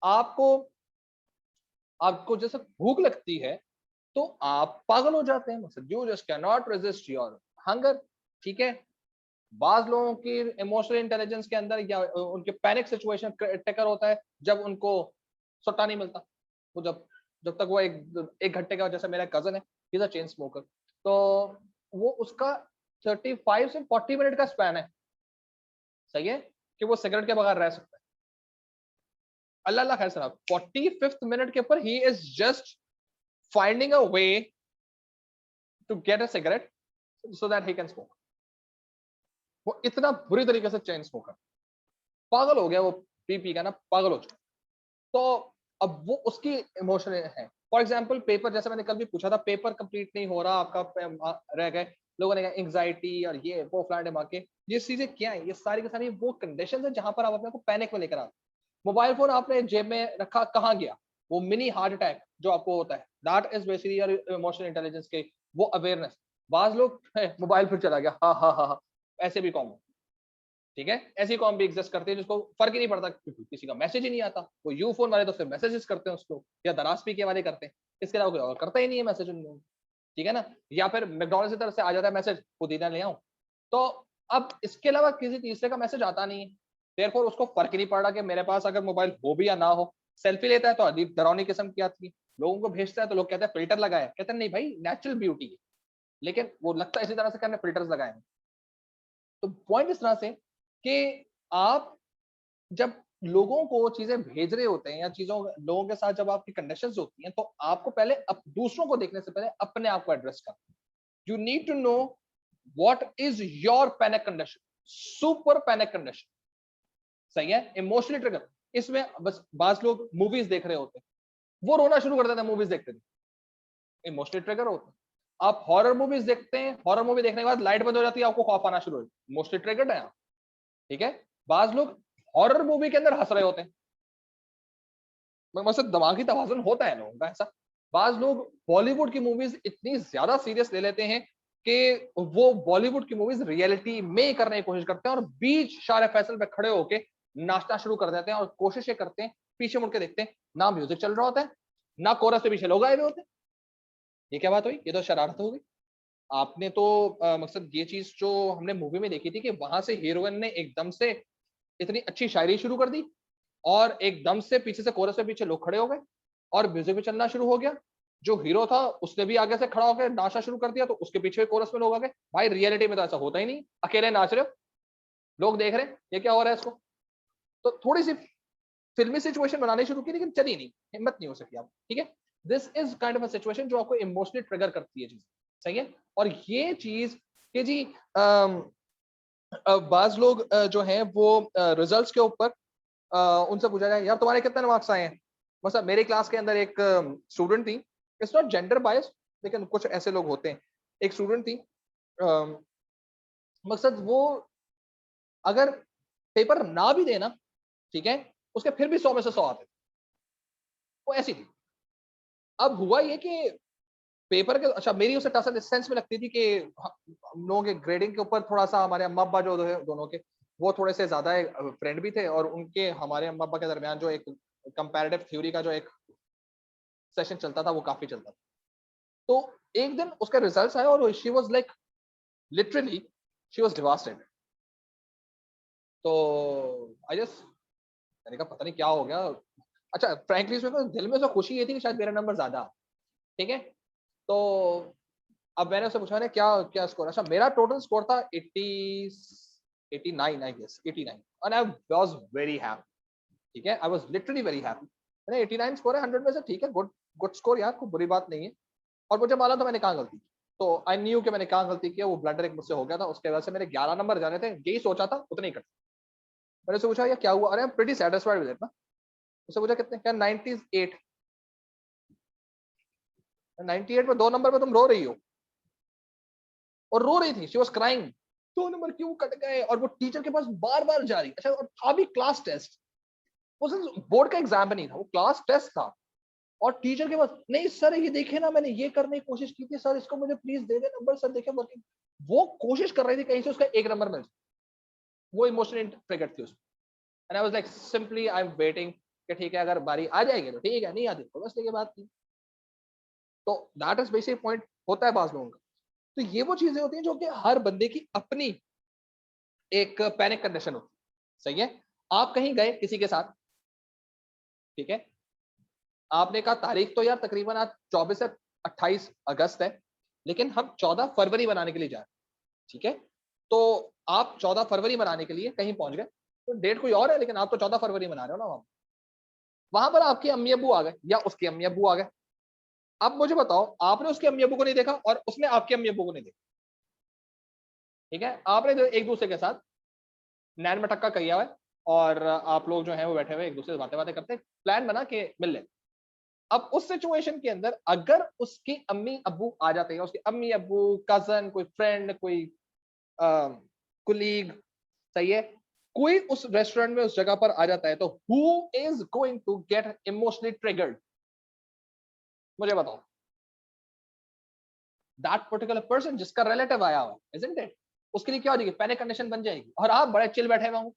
आपको आपको जैसे भूख लगती है तो आप पागल हो जाते हैं, मतलब you just can not resist your hunger. ठीक है, बाज लोगों की इमोशनल इंटेलिजेंस के अंदर या उनके पैनिक सिचुएशन ट्रिगर होता है जब उनको सुट्टा नहीं मिलता। वो जब जब तक वो एक घंटे का, जैसे मेरा कजन है, he is a chain smoker, तो वो उसका 35 से 40 मिनट का स्पैन है, सही है, कि वो सिगरेट के बगैर रह सकता है। अल्लाह अल्लाह खैर सलाम, 45th मिनट के ऊपर he is just finding a way to get a cigarette so that he can smoke. वो इतना बुरी तरीके से चेन स्मोकर, पागल हो गया वो, पी पी का ना पागल हो चुका। तो अब वो उसकी इमोशन है। फॉर एग्जाम्पल पेपर, जैसे मैंने कल भी पूछा था, पेपर कंप्लीट नहीं हो रहा आपका, रह गए, लोगों ने कहा एंग्जाइटी और ये वो फ्लैट मार्के, ये चीजें क्या है, ये सारी की सारी वो कंडीशन है जहां पर आप अपने को पैनिक में लेकर आते। मोबाइल फोन आपने जेब में रखा, कहाँ गया, वो मिनी हार्ट अटैक जो आपको होता है, that is basically your emotional intelligence के वो अवेयरनेस। बाज लोग मोबाइल फिर चला गया, हाँ हाँ हाँ हाँ, ऐसे भी कॉमन। ठीक है, ऐसी कॉम भी एग्जिस्ट करती है जिसको फर्क ही नहीं पड़ता क्योंकि किसी का मैसेज ही नहीं आता। वो यू फोन वाले तो सिर्फ मैसेजेस करते हैं उसको, या दराज पी के वाले करते हैं, इसके अलावा कोई और करता ही नहीं है मैसेज उन लोगों को। ठीक है ना, या फिर मैकडॉनल्ड्स की तरफ से आ जाता है मैसेज, पुदीना ले आऊं, तो अब इसके अलावा किसी तीसरे का मैसेज आता नहीं है। देयरफॉर उसको फर्क ही नहीं पड़ रहा कि मेरे पास अगर मोबाइल हो भी या ना हो। सेल्फी लेता है तो अजीब डरावनी किस्म की आती है, लोगों को भेजता है तो लोग कहते हैं फिल्टर लगाया, कहते हैं नहीं भाई नेचुरल ब्यूटी है, लेकिन वो लगता है इसी तरह से करने फिल्टर्स लगाए। तो पॉइंट इस तरह से कि आप जब लोगों को चीजें भेज रहे होते हैं या चीजों लोगों के साथ जब आपकी कंडीशंस होती हैं, तो आपको पहले दूसरों को देखने से पहले अपने आप को एड्रेस करना। You need to know what is your panic condition, super panic condition, सही है, इमोशनली ट्रिगर। इसमें बस बाज लोग मूवीज देख रहे होते हैं, वो रोना शुरू कर देते हैं मूवीज देखते थे, इमोशनली ट्रिगर होते हैं। आप हॉरर मूवीज देखते हैं, हॉरर मूवी देखने के बाद लाइट बंद हो जाती है, आपको खौफ आना शुरू हो, इमोशनली ट्रिगर्ड है आप। ठीक है, बाज लोग हॉरर मूवी के अंदर हंस रहे होते हैं, मतलब दिमागी तवाज़ुन होता है लोगों का ऐसा। बाज लोग बॉलीवुड की मूवीज इतनी ज्यादा सीरियस ले लेते हैं कि वो बॉलीवुड की मूवीज रियलिटी में करने की कोशिश करते हैं, और बीच शारे फैसल पे खड़े होके नाचना शुरू कर देते हैं, और कोशिश ये करते हैं, पीछे मुड़ के देखते हैं, ना म्यूजिक चल रहा होता है, ना कोरस के पीछे लोग आए हुए होते हैं। ये क्या बात हुई, ये तो शरारत हो गई। आपने तो मकसद ये चीज जो हमने मूवी में देखी थी कि वहां से हीरोइन ने एकदम से इतनी अच्छी शायरी शुरू कर दी, और एकदम से पीछे से कोरस के पीछे लोग खड़े हो गए, और म्यूजिक भी चलना शुरू हो गया। जो हीरो था उसने भी आगे से खड़ा होकर नाचना शुरू कर दिया, तो उसके पीछे कोरस में लोग आ गए। भाई रियलिटी में तो ऐसा होता ही नहीं, अकेले नाच रहे हो, लोग देख रहे हैं ये क्या हो रहा है इसको, तो थोड़ी सी फिल्मी सिचुएशन बनानी शुरू की, लेकिन चली नहीं, हिम्मत नहीं हो सकी आप, ठीक है। This is kind of a situation जो आपको इमोशनली ट्रिगर करती है चीज, सही है। और ये चीज कि जी बाज लोग जो हैं वो रिजल्ट्स के ऊपर उनसे पूछा जाए यार तुम्हारे कितने मार्क्स आए हैं, मतलब मेरे क्लास के अंदर एक स्टूडेंट थी, इट्स नॉट जेंडर बायस, लेकिन कुछ ऐसे लोग होते हैं, एक स्टूडेंट थी, अम, मकसद वो अगर पेपर ना भी देना, ठीक है, उसके फिर भी 100 में से 100 आते थे, वो ऐसी थी। अब हुआ ये कि पेपर के, अच्छा मेरी उसे टसल इस सेंस में लगती थी कि हम लोगों के ग्रेडिंग के ऊपर थोड़ा सा हमारे अम्मा अब्बा जो है दोनों के, वो थोड़े से ज्यादा फ्रेंड भी थे, और उनके हमारे अम्मा अब्बा के दरमियान जो एक कंपैरेटिव थ्योरी का जो एक सेशन चलता था वो काफी चलता था। तो एक दिन उसका रिजल्ट्स आया और she was like literally she was devastated. तो आई जस्ट, मैंने कहा पता नहीं क्या हो गया। अच्छा फ्रैंकली दिल में तो खुशी ये थी कि शायद मेरा नंबर ज्यादा, ठीक है। तो अब मैंने उससे पूछा मैंने क्या क्या स्कोर, अच्छा मेरा टोटल स्कोर था 89 I guess 89, and I was very happy, ठीक है, I was literally very happy. मैंने 89 स्कोर है 100 में से, ठीक है, गुड गुड स्कोर यार, कोई बुरी बात नहीं है। और मुझे मालूम था मैंने कहाँ गलती की, तो आई न्यू कि मैंने कहाँ गलती की, वो ब्लडर एक मुझसे हो गया था, उसके वजह से मेरे 11 नंबर जाने थे, यही सोचा था उतने ही कटे। मैंने उससे पूछा यार क्या हुआ, अरे I am pretty satisfied with it ना। उससे पूछा कितने, क्या 98, 98 में 2 नंबर पे तुम रो रही हो, और रो रही थी, शी वाज क्राइंग, 2 नंबर क्यों कट गए, और वो टीचर के पास बार बार जा रही। अच्छा और था भी क्लास टेस्ट, उस बोर्ड का एग्जाम भी नहीं था, वो क्लास टेस्ट था, और टीचर के पास, नहीं सर ये देखे ना मैंने ये करने की कोशिश की थी सर, इसको मुझे please they they number sir, देखे वर्किंग, वो कोशिश कर रही थी कहीं से उसका 1 नंबर मिल जाए, वो इमोशनल ट्रिगर थी उसमें। And I was like simply I am waiting कि ठीक है अगर बारी आ जाएगी तो ठीक है, नहीं आती तो बस ये बात थी। तो दैट इज बेसिक पॉइंट होता है बाज लोगों का। तो ये वो चीजें होती हैं जो कि हर बंदे की अपनी एक पैनिक कंडीशन होती है, सही है। आप कहीं गए किसी के साथ, ठीक है, आपने कहा तारीख तो यार तकरीबन आज 24 से 28 अगस्त है, लेकिन हम 14 फरवरी मनाने के लिए जा रहे हैं, ठीक है। तो आप 14 फरवरी मनाने के लिए कहीं पहुंच गए, तो डेट कोई और है लेकिन आप तो 14 फरवरी मना रहे हो ना, वहां पर आपके अम्मी अब्बू आ गए या उसके अम्मी अब्बू आ गए। अब मुझे बताओ, आपने उसके अम्मी अब्बू को नहीं देखा और उसने आपके अम्मी अब्बू को नहीं देखा, ठीक है, आपने जो एक दूसरे के साथ नैन मटक्का किया हुआ है, और आप लोग जो है वो बैठे हुए एक दूसरे से बातें बातें करते, प्लान बना के मिल ले। अब उस सिचुएशन के अंदर अगर उसकी अम्मी अब्बू आ जाते हैं, उसके अम्मी अब्बू, कजन, कोई फ्रेंड, कोई कुलीग, सही है, कोई उस रेस्टोरेंट में उस जगह पर आ जाता है, तो who is going to get emotionally triggered, मुझे बताओ। दैट पर्टिकुलर पर्सन जिसका रिलेटिव आया हुआ, इजंट इट, उसके लिए क्या हो जाएगी, पैनिक कंडीशन बन जाएगी, और आप बड़े चिल बैठे हुए हो।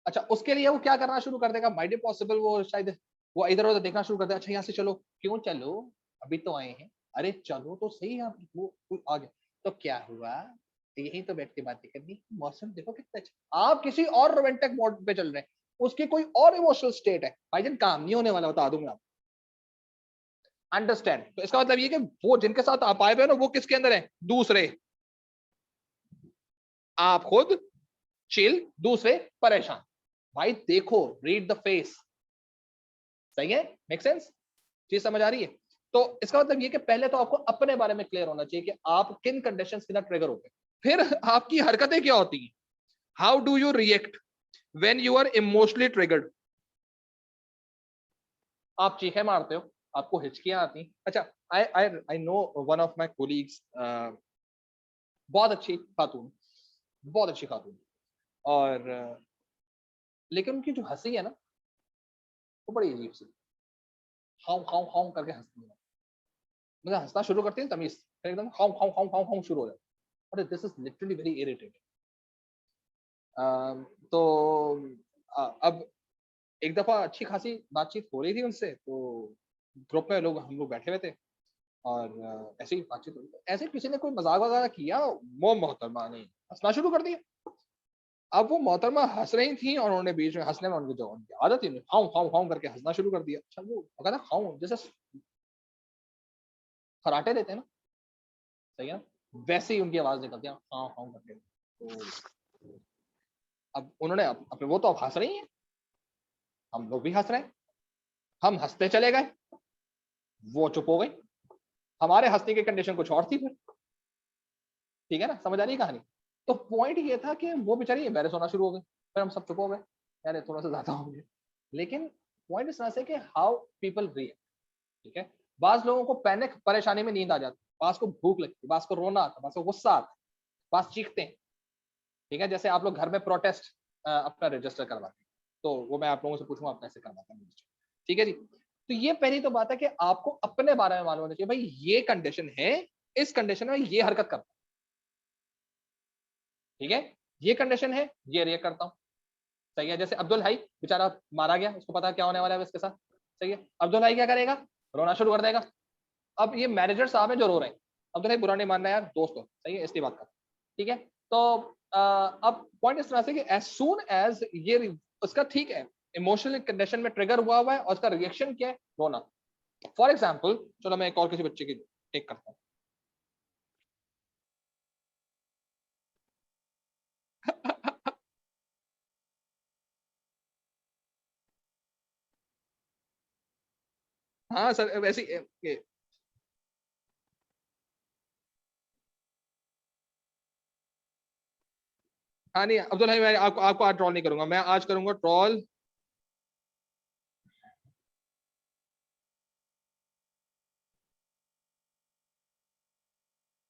अच्छा उसके लिए वो क्या करना शुरू कर देगा, माइट बी पॉसिबल वो शायद वो इधर उधर देखना शुरू कर देगा, अच्छा यहाँ से चलो, क्यों चलो, अभी तो आए हैं, अरे चलो तो सही, आप वो कोई आ गया तो क्या हुआ, यही तो बैठ के बातें करनी, मौसम देखो कितना अच्छा, आप किसी और रोमांटिक मोड पे चल रहे हैं, उसकी कोई और इमोशनल स्टेट है, भाईजान काम नहीं होने वाला, बता दूंगा। अंडरस्टैंड, तो इसका मतलब ये कि वो जिनके साथ आप आए हुए हो ना, वो किसके अंदर है, दूसरे, आप खुद चिल, दूसरे परेशान। भाई देखो, रीड द फेस, सही है, मेक सेंस, चीज समझ आ रही है। तो इसका मतलब ये कि पहले तो आपको अपने बारे में क्लियर होना चाहिए कि आप किन कंडीशंस के अंदर ट्रिगर होते हैं, फिर आपकी हरकतें क्या होती हैं, how do you react when you are emotionally triggered. आप चीखें मारते हो, आपको हिचकियां आती, अच्छा I I I know one of my colleagues, बहुत अच्छी खातून, बहुत अच्छी खातून, और लेकिन उनकी जो हंसी है ना, वो बड़ी अजीब सी, हाउ हाउ हाउ करके हंसती है, मतलब हंसना शुरू करती है तमीज, फिर एकदम how how how how how शुरू हो जाता है, अरे this is literally very irritating. तो अब एक दफा अच्छी खासी बातचीत हो रही थी उनसे, तो ग्रुप में लोग हम लोग बैठे हुए थे, और ऐसे ही बातचीत हो रही थी, ऐसे किसी ने कोई मजाक वगैरह किया, वो मोहतरमा ने हंसना शुरू कर दिया। अब वो मोहतरमा हंस रही थी और उन्होंने बीच में हंसने में उनकी जो उनकी आदत थी, हाउ हाउ हाउ करके हंसना शुरू कर दिया। अच्छा वो कहता हाउ जैसे खराटे देते हैं ना, सही है, वैसे ही उनकी आवाज निकलती है हाउ हाउ करके। तो अब उन्होंने अपने, वो तो अब हंस रही हैं, हम लोग भी हंस रहे हैं, हम हंसते चले गए, वो चुप हो गई, हमारे हंसने की कंडीशन कुछ और थी फिर। ठीक है ना, समझ आ रही है कहानी। तो पॉइंट ये था कि वो बेचारी एम्बेरस होना शुरू हो गई, फिर हम सब चुप हो गए, यार थोड़ा सा ज्यादा हो गया। लेकिन पॉइंट इस तरह से कि हाउ पीपल रिएक्ट। ठीक है, बाज लोगों को पैनिक, परेशानी में नींद आ जाती, बाज को भूख लगती, बाज को रोना आता, बाज को गुस्सा आता, बाज चीखते हैं। ठीक है, जैसे आप लोग घर में प्रोटेस्ट अपना रजिस्टर करवाते हैं, तो वो मैं आप लोगों से पूछूंगा आप कैसे करवाते हैं रजिस्टर। ठीक है जी, तो ये पहली तो बात है कि आपको अपने बारे में मालूम होना चाहिए, भाई ये कंडीशन है, इस कंडीशन में ये हरकत करता हूं। ठीक है, ये कंडीशन है, ये रिएक्ट करता हूं। सही है, जैसे अब्दुल हाई बेचारा मारा गया, उसको पता क्या होने वाला है इसके साथ। सही है, अब्दुल हाई क्या करेगा, रोना शुरू कर देगा। अब ये मैनेजर साहब है जो रो रहे हैं, अब्दुल हाई बुरा नहीं मानना यार, दोस्त हो, सही है, इसलिए बात कर। ठीक है, तो अब पॉइंट इस तरह से कि एज सून एज ये उसका ठीक है, इमोशनल कंडीशन में ट्रिगर हुआ है और उसका रिएक्शन क्या है, रोना। फॉर एग्जाम्पल, चलो मैं एक और किसी बच्चे की टेक करता हूँ। हाँ सर, वैसे हाँ नहीं अब्दुल भाई, मैं आपको आपको आज ट्रॉल नहीं करूंगा, मैं आज करूंगा ट्रॉल।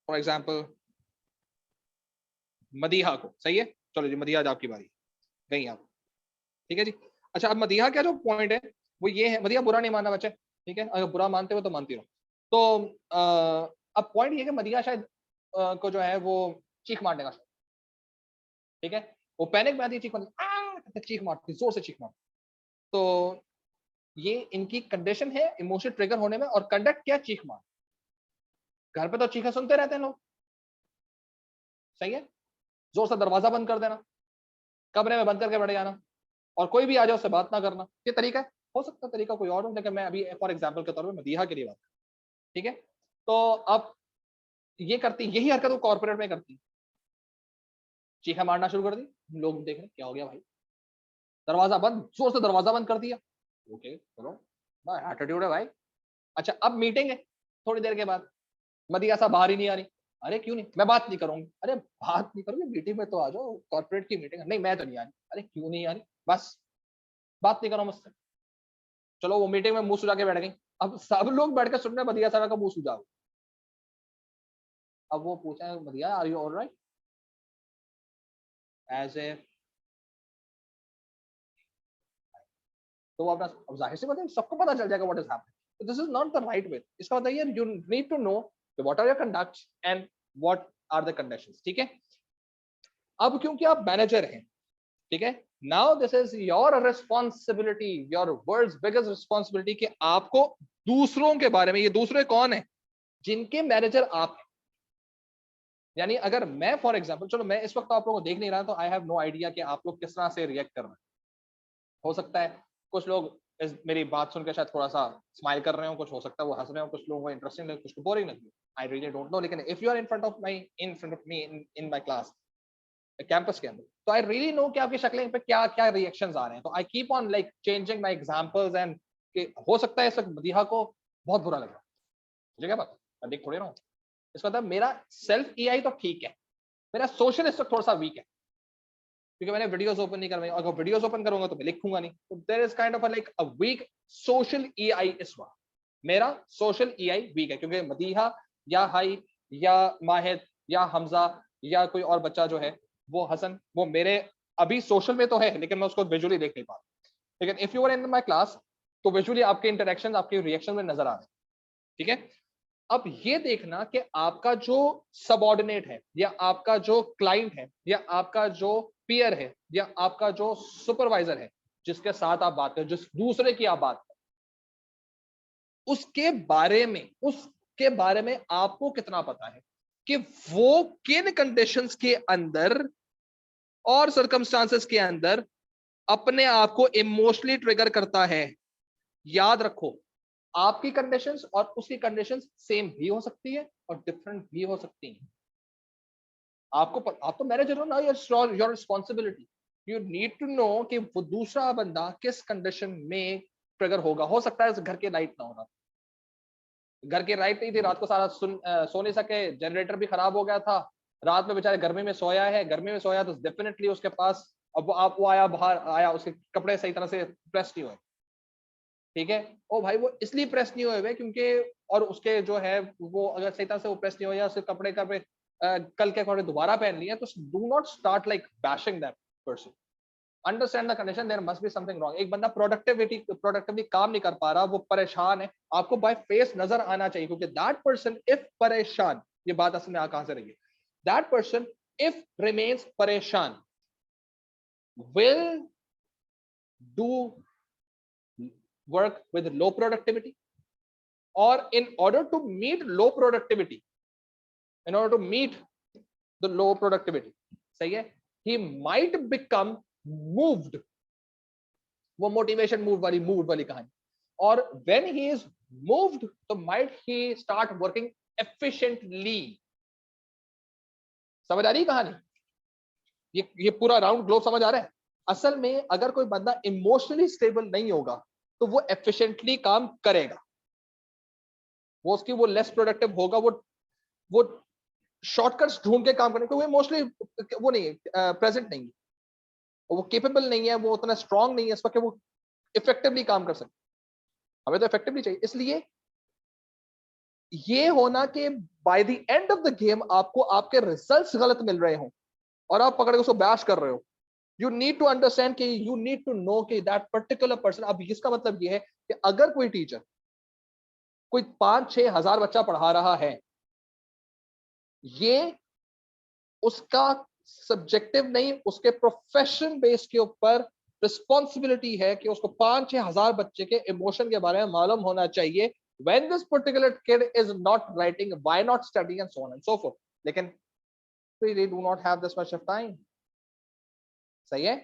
फॉर एग्जाम्पल मदीहा को। सही है, चलो जी मदीहा, आज आपकी बारी, गई आप। ठीक है जी, अच्छा अब मदीहा का जो पॉइंट है वो ये है, मदीहा बुरा नहीं मानना बच्चे, ठीक है, अगर बुरा मानते हो तो मानती रहो। तो अब पॉइंट ये है कि मदीहा शायद को जो है वो चीख मारने का शौक। ठीक है, वो पैनिक में आती है, चीख मारती, चीख मारती, जोर से चीख मारती। तो ये इनकी कंडीशन है इमोशन ट्रिगर होने में, और कंडक्ट क्या, चीख मार। घर पे तो चीखें सुनते रहते हैं लोग। सही है, जोर से दरवाजा बंद कर देना, कमरे में बंद करके बैठ जाना, और कोई भी आ जाए उससे बात ना करना, ये तरीका है। हो सकता है तरीका कोई और हो, लेकिन मैं अभी फॉर एग्जाम्पल के तौर पर मदीहा के लिए बात। ठीक है, तो अब ये करती, यही हरकत वो कॉर्पोरेट में करती, चीखा मारना शुरू कर दी, लोग देख रहे क्या हो गया भाई, दरवाजा बंद, जोर से दरवाजा बंद कर दिया। ओके चलो, एटीट्यूड है भाई। अच्छा अब मीटिंग है, थोड़ी देर के बाद मदीहा साहब बाहर ही नहीं आ रही। अरे क्यों नहीं, मैं बात नहीं करूंगी। अरे बात नहीं करूंगी, मीटिंग में तो आ जाओ, कॉर्पोरेट की मीटिंग है। नहीं मैं तो नहीं आ रही। अरे क्यों नहीं आ रही, बस बात नहीं करो मुझसे। चलो वो मीटिंग में मुंह सुझा के बैठ गई। अब सब लोग बैठ के सुन रहे मदीहा साहब का मुंह सुझाओ। अब वो पूछा Madiha are you alright, as a, तो वो अपना, अब जाहिर सी बात है सबको पता चल जाएगा what is happening. This is not the right way. इसका मतलब ये, you need to know what are your conducts and what are the conditions. ठीक है, अब क्योंकि आप मैनेजर हैं, ठीक है, now this is your responsibility, your world's biggest responsibility, कि आपको दूसरों के बारे में, ये दूसरे कौन है, जिनके मैनेजर आप हैं। यानी अगर मैं फॉर एग्जांपल, चलो मैं इस वक्त आप लोगों को देख नहीं रहा, तो आई हैव नो आइडिया कि आप लोग किस तरह से रिएक्ट कर रहे हैं। हो सकता है कुछ लोग मेरी बात सुनकर शायद थोड़ा सा स्माइल कर रहे हो, कुछ हो सकता है वो हंस रहे हो, कुछ लोगों को इंटरेस्टिंग लगे, कुछ को बोरिंग लगे। आई रियली डोंट नो, लेकिन if you are in front of me in my class, campus के अंदर, तो आई रियली नो कि आपकी शक्लें पे क्या क्या रिएक्शंस आ रहे हैं। तो I keep on like changing my examples, and कि हो सकता है इस वक्त मदीहा को बहुत बुरा लगा, मुझे क्या पता, मैं देख थोड़ी रहा हूँ। इसका मतलब मेरा सेल्फ ईआई तो ठीक है, मेरा सोशल इस वक्त थोड़ा सा वीक है, क्योंकि मैंने वीडियोस ओपन नहीं करवाई, अगर वीडियोस ओपन करूंगा तो मैं लिखूंगा नहीं। तो there is kind of like a weak social EI इस वक्त, मेरा सोशल ईआई वीक है, क्योंकि मदीहा या हाई या माहिद या हमजा या कोई और बच्चा जो है, वो हसन, वो मेरे अभी सोशल में तो है, लेकिन मैं उसको विजुअली देख नहीं पा रहा। लेकिन if you are in my class, तो विजुअली आपके इंटरेक्शन, आपके रिएक्शन में नजर आ रहे हैं। ठीक है, अब ये देखना कि आपका जो सबऑर्डिनेट है, या आपका जो क्लाइंट है, या आपका जो पीयर है, या आपका जो सुपरवाइजर है, जिसके साथ आप बात करें, जिस दूसरे की आप बात करें, उसके बारे में आपको कितना पता है कि वो किन कंडीशंस के अंदर और सर्कमस्टांसेस के अंदर अपने आप को इमोशनली ट्रिगर करता है। याद रखो, आपकी कंडीशंस और उसकी कंडीशंस सेम भी हो सकती है और डिफरेंट भी हो सकती हैं। आप तो मैनेजर हो ना, your responsibility. You need to know कि वो दूसरा बंदा किस कंडीशन में ट्रिगर होगा। हो सकता है घर के लाइट ना होना, घर की लाइट नहीं थी, रात को सारा सो नहीं सके, जनरेटर भी खराब हो गया था, रात में बेचारे गर्मी में सोया है, गर्मी में सोया तो डेफिनेटली उसके पास, अब वो आया, बाहर आया, उसके कपड़े सही तरह से प्रेस नहीं हुए, ठीक है, ओ भाई वो इसलिए प्रेस नहीं हुए क्योंकि, और उसके जो है वो अगर सही तरह से वो प्रेस नहीं हुआ या उसके कपड़े का कल के कपड़े दोबारा पहन लिए, तो do not start like bashing that person. Understand the condition, there must be something wrong. एक बंदा प्रोडक्टिवली काम नहीं कर पा रहा, वो परेशान है, आपको बाय फेस नजर आना चाहिए, क्योंकि दैट पर्सन इफ परेशान, ये बात असल में कहां से रही है, दैट पर्सन इफ रिमेन्स परेशान will do work with low productivity, or in order to meet low productivity, in order to meet the low productivity, सही है, he might become moved, वो मोटिवेशन मूव वाली कहानी, और when he is moved तो might he start working efficiently। समझ आ रही कहानी? ये पूरा राउंड ग्लोब समझ आ रहा है? असल में अगर कोई बंदा इमोशनली स्टेबल नहीं होगा तो वो एफिशिएंटली काम करेगा, वो उसकी वो लेस प्रोडक्टिव होगा, वो शॉर्टकट्स ढूंढ के काम करने को, वो इमोशनली वो नहीं है, प्रेजेंट नहीं है, वो केपेबल नहीं है, वो उतना स्ट्रांग नहीं है इस वक्त वो इफेक्टिवली काम कर सके। हमें तो इफेक्टिवली चाहिए, इसलिए ये होना कि by the end of the game आपको आपके रिजल्ट्स गलत मिल रहे हो और आप पकड़ के उसको बैश कर रहे हो, यू नीड टू अंडरस्टैंड कि यू नीड टू नो कि दैट पर्टिकुलर पर्सन। अब इसका मतलब ये है कि अगर कोई टीचर कोई 5-6 हजार बच्चा पढ़ा रहा है, ये उसका सब्जेक्टिव नहीं, उसके प्रोफेशन बेस के ऊपर रिस्पॉन्सिबिलिटी है कि उसको 5-6 हजार बच्चे के इमोशन के बारे में मालूम होना चाहिए। when this particular kid is not writing, why not studying, and so on and so forth। लेकिन they do not have this much of time। सही है,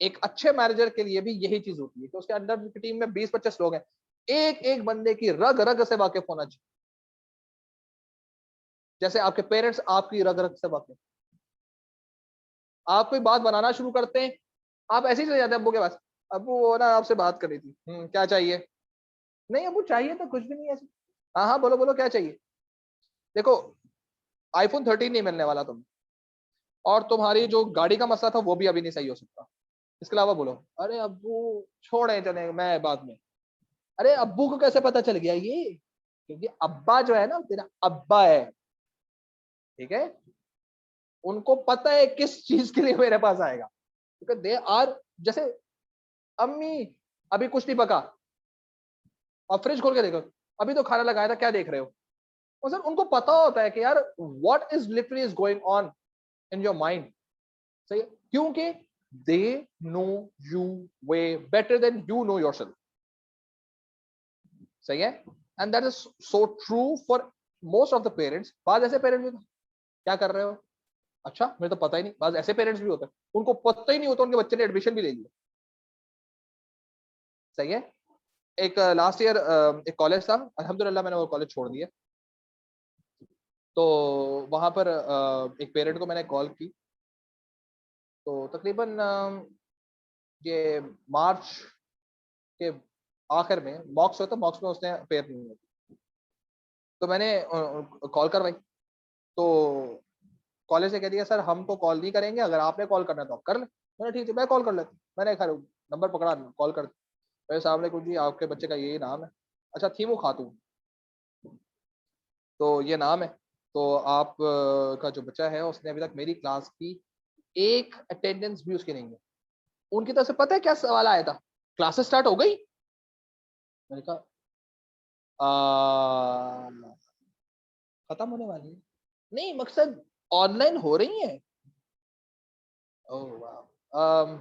एक अच्छे मैनेजर के लिए भी यही चीज होती है कि उसके अंडर की टीम में 20-25 लोग हैं, एक एक बंदे की रग रग से वाकिफ होना चाहिए, जैसे आपके पेरेंट्स आपकी रग रग से वाकिफ। आप कोई बात बनाना शुरू करते हैं, आप ऐसे ही चले जाते हैं अब्बू के पास, अब्बू वो ना आपसे बात करी थी, क्या चाहिए? नहीं अब्बू चाहिए तो कुछ भी नहीं है ऐसे। हाँ हाँ बोलो बोलो क्या चाहिए? देखो iPhone 13 नहीं मिलने वाला तुम्हें, और तुम्हारी जो गाड़ी का मसला था वो भी अभी नहीं सही हो सकता, इसके अलावा बोलो। अरे अब्बू छोड़े चले मैं बाद में। अरे अब्बू को कैसे पता चल गया ये? क्योंकि अब्बा जो है ना तेरा अब्बा है, ठीक है, उनको पता है किस चीज के लिए मेरे पास आएगा, क्योंकि दे आर, जैसे अम्मी अभी कुछ नहीं पका, और फ्रिज खोल के देखो अभी तो खाना लगाया था, क्या देख रहे हो? और सर उनको पता होता है कि यार what is literally is going on in your mind. सही है, क्योंकि they know you way better than you know yourself. सही है, and that is so true for most of the parents. बाद ऐसे पेरेंट्स भी, क्या कर रहे हो? अच्छा मुझे तो पता ही नहीं। बाद ऐसे पेरेंट्स भी होते हैं उनको पता ही नहीं होता उनके बच्चे ने एडमिशन भी ले लिया। सही है, एक लास्ट ईयर एक कॉलेज था, अल्हम्दुलिल्लाह मैंने वो कॉलेज छोड़ दिया, तो वहां पर एक पेरेंट को मैंने कॉल की, तो तकरीबन ये मार्च के आखिर में मॉक्स होता, मॉक्स में उसने अपेयर नहीं हुआ, तो मैंने कॉल करवाई, तो कॉलेज से कह दिया सर हम तो कॉल नहीं करेंगे, अगर आपने कॉल करना है तो आप कर लें। मैंने ठीक है मैं कॉल कर लेता हूँ। मैंने खैर नंबर पकड़ा, कॉल कर, मेरे सामने कुछ जी आपके बच्चे का यही नाम है, अच्छा थी वो खातून, तो ये नाम है, तो आप का जो बच्चा है उसने अभी तक मेरी क्लास की एक अटेंडेंस भी उसकी नहीं है। उनकी तरफ से पता है क्या सवाल आया था? क्लासेस स्टार्ट हो गई? मैंने कहा खत्म होने वाली है। नहीं मकसद ऑनलाइन हो रही है। ओह वाह,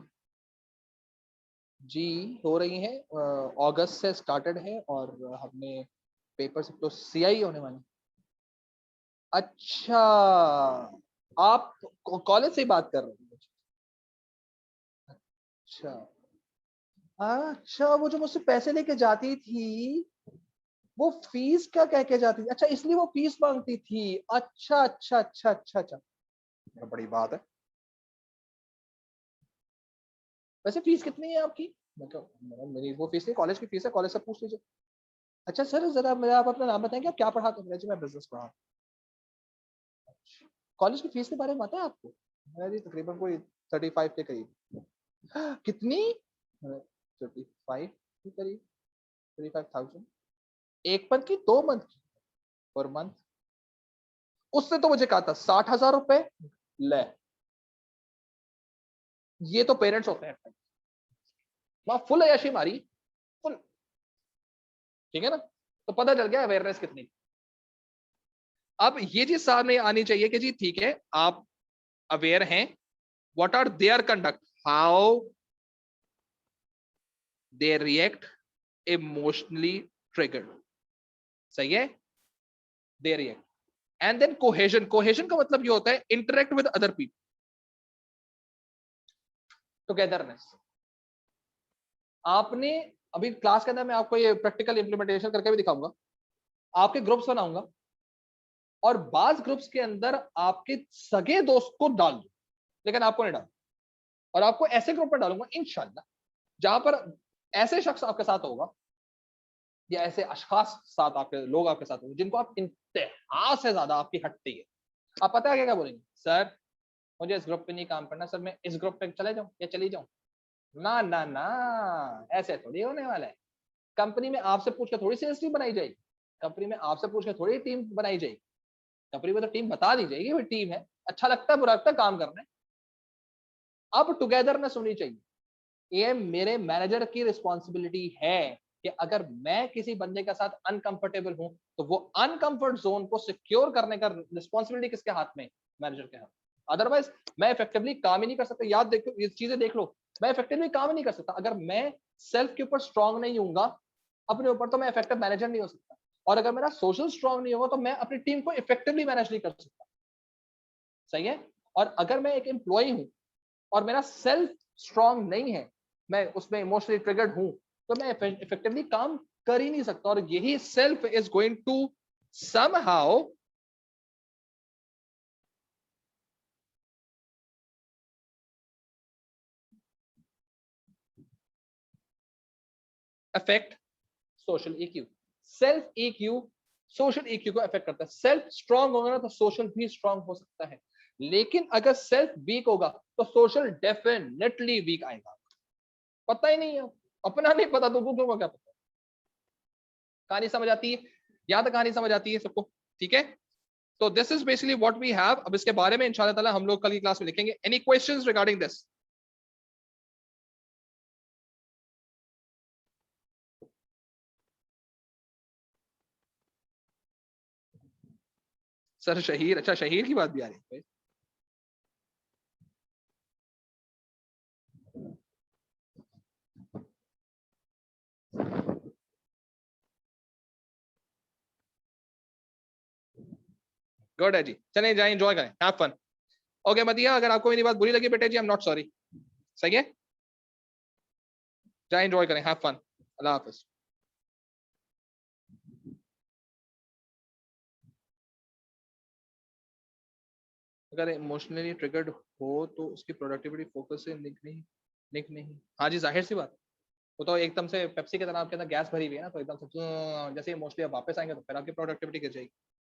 जी हो रही है, अगस्त से स्टार्टेड है और हमने पेपर से तो सीआई होने वाली। अच्छा, आप कॉलेज से ही बात कर रहे हैं? अच्छा, अच्छा वो जो मुझसे पैसे लेके जाती थी वो फीस क्या कह के जाती थी? अच्छा इसलिए वो फीस मांगती थी। अच्छा अच्छा अच्छा अच्छा अच्छा, बड़ी बात है। वैसे फीस कितनी है आपकी? मैं कहा मेरी वो फीस नहीं, कॉलेज की फीस है, कॉलेज से पूछ लीजिए। अच्छा सर जरा मेरा आप अपना नाम बताएंगे, आप क्या पढ़ाते हैं? जी मैं बिजनेस पढ़ा। कॉलेज की फीस के बारे में पता है आपको? जी तकरीबन कोई 35 के करीब। कितनी? 35 के करीब, 35,000 एक मंथ की, 2 मंथ की, पर मंथ। उसने तो मुझे कहा था 60,000 रुपए ले। ये तो पेरेंट्स होते हैं, वहां फुल अय्याशी मारी, फुल। ठीक है ना? तो पता चल गया अवेयरनेस कितनी। अब ये चीज सामने आनी चाहिए कि जी ठीक है, आप अवेयर हैं, what are their conduct, how they react emotionally triggered. सही है? They react. And then cohesion, cohesion का मतलब ये होता है interact with other people, togetherness. आपने अभी क्लास के अंदर मैं आपको ये प्रैक्टिकल इंप्लीमेंटेशन करके भी दिखाऊंगा। आपके ग्रुप्स बनाऊंगा और बाज ग्रुप्स के अंदर आपके सगे दोस्त को डाल दो, लेकिन आपको नहीं डाल, और आपको ऐसे ग्रुप में डालूंगा इंशाल्लाह जहां पर ऐसे शख्स आपके साथ होगा या ऐसे अशखास साथ आपके लोग आपके साथ होंगे जिनको आप इंतहा से ज्यादा आपकी हटती है। आप पता है क्या बोलेंगे? सर मुझे इस ग्रुप पे नहीं काम करना, सर मैं इस ग्रुप पे चले जाऊं या चली जाऊं? ना ना ना, ऐसे थोड़ी होने वाला है। कंपनी में आपसे पूछ के थोड़ी सेल्स टीम बनाई जाएगी, कंपनी में आपसे पूछ के थोड़ी टीम बनाई जाएगी। कंपनी में तो टीम बता दी जाएगी, भाई टीम है, अच्छा लगता है बुरा लगता है, काम करना है। अब टुगेदरनेस होनी चाहिए। ये मेरे मैनेजर की रिस्पॉन्सिबिलिटी है कि अगर मैं किसी बंदे के साथ अनकंफर्टेबल हूं तो वो अनकंफर्ट जोन को सिक्योर करने का रिस्पॉन्सिबिलिटी किसके हाथ में? मैनेजर के हाथ। अदरवाइज मैं इफेक्टिवली काम ही नहीं कर सकता। याद देखो, ये चीजें देख लो, मैं इफेक्टिवली काम ही नहीं कर सकता अगर मैं सेल्फ के ऊपर स्ट्रांग नहीं हूंगा अपने ऊपर, तो मैं इफेक्टिव मैनेजर नहीं हो सकता। और अगर मेरा सोशल स्ट्रांग नहीं होगा तो मैं अपनी टीम को इफेक्टिवली मैनेज नहीं कर सकता। सही है? और अगर मैं एक एम्प्लॉय हूं और मेरा सेल्फ स्ट्रांग नहीं है, मैं उसमें इमोशनली ट्रिगर्ड हूं, तो मैं इफेक्टिवली काम कर ही नहीं सकता। और यही self is going to somehow affect social EQ. Self EQ social EQ को अफेक्ट करता है। सेल्फ स्ट्रांग होगा ना तो सोशल भी स्ट्रांग हो सकता है, लेकिन अगर सेल्फ वीक होगा तो सोशल डेफिनेटली वीक आएगा। पता ही नहीं है, अपना नहीं पता तो दूसरों को क्या पता। कहानी समझ आती है? यहां तक कहानी समझ आती है सबको? ठीक है, तो this is basically what we have. अब इसके बारे में इंशाल्लाह ताला हम लोग कल की क्लास में लिखेंगे। Any questions regarding this? Sir Shaheer, अच्छा शहीर की बात भी आ रही है। गुड है जी, चलें जाए एंजॉय करें, हैव फन। ओके मदिया, अगर आपको मेरी बात बुरी लगी बेटे जी, आई एम नॉट सॉरी। सही है, जाए एंजॉय करें, हैव फन। अल्लाह हाफिज। अगर इमोशनली ट्रिगर्ड हो तो उसकी प्रोडक्टिविटी फोकस से लिंक नहीं। हाँ जी, जाहिर सी बात। वो तो एकदम से पेप्सी के तरह आपके अंदर गैस भरी हुई है ना, तो एकदम से जैसे इमोशनली आप वापस आएंगे तो फिर आपकी प्रोडक्टिविटी गिर जाएगी।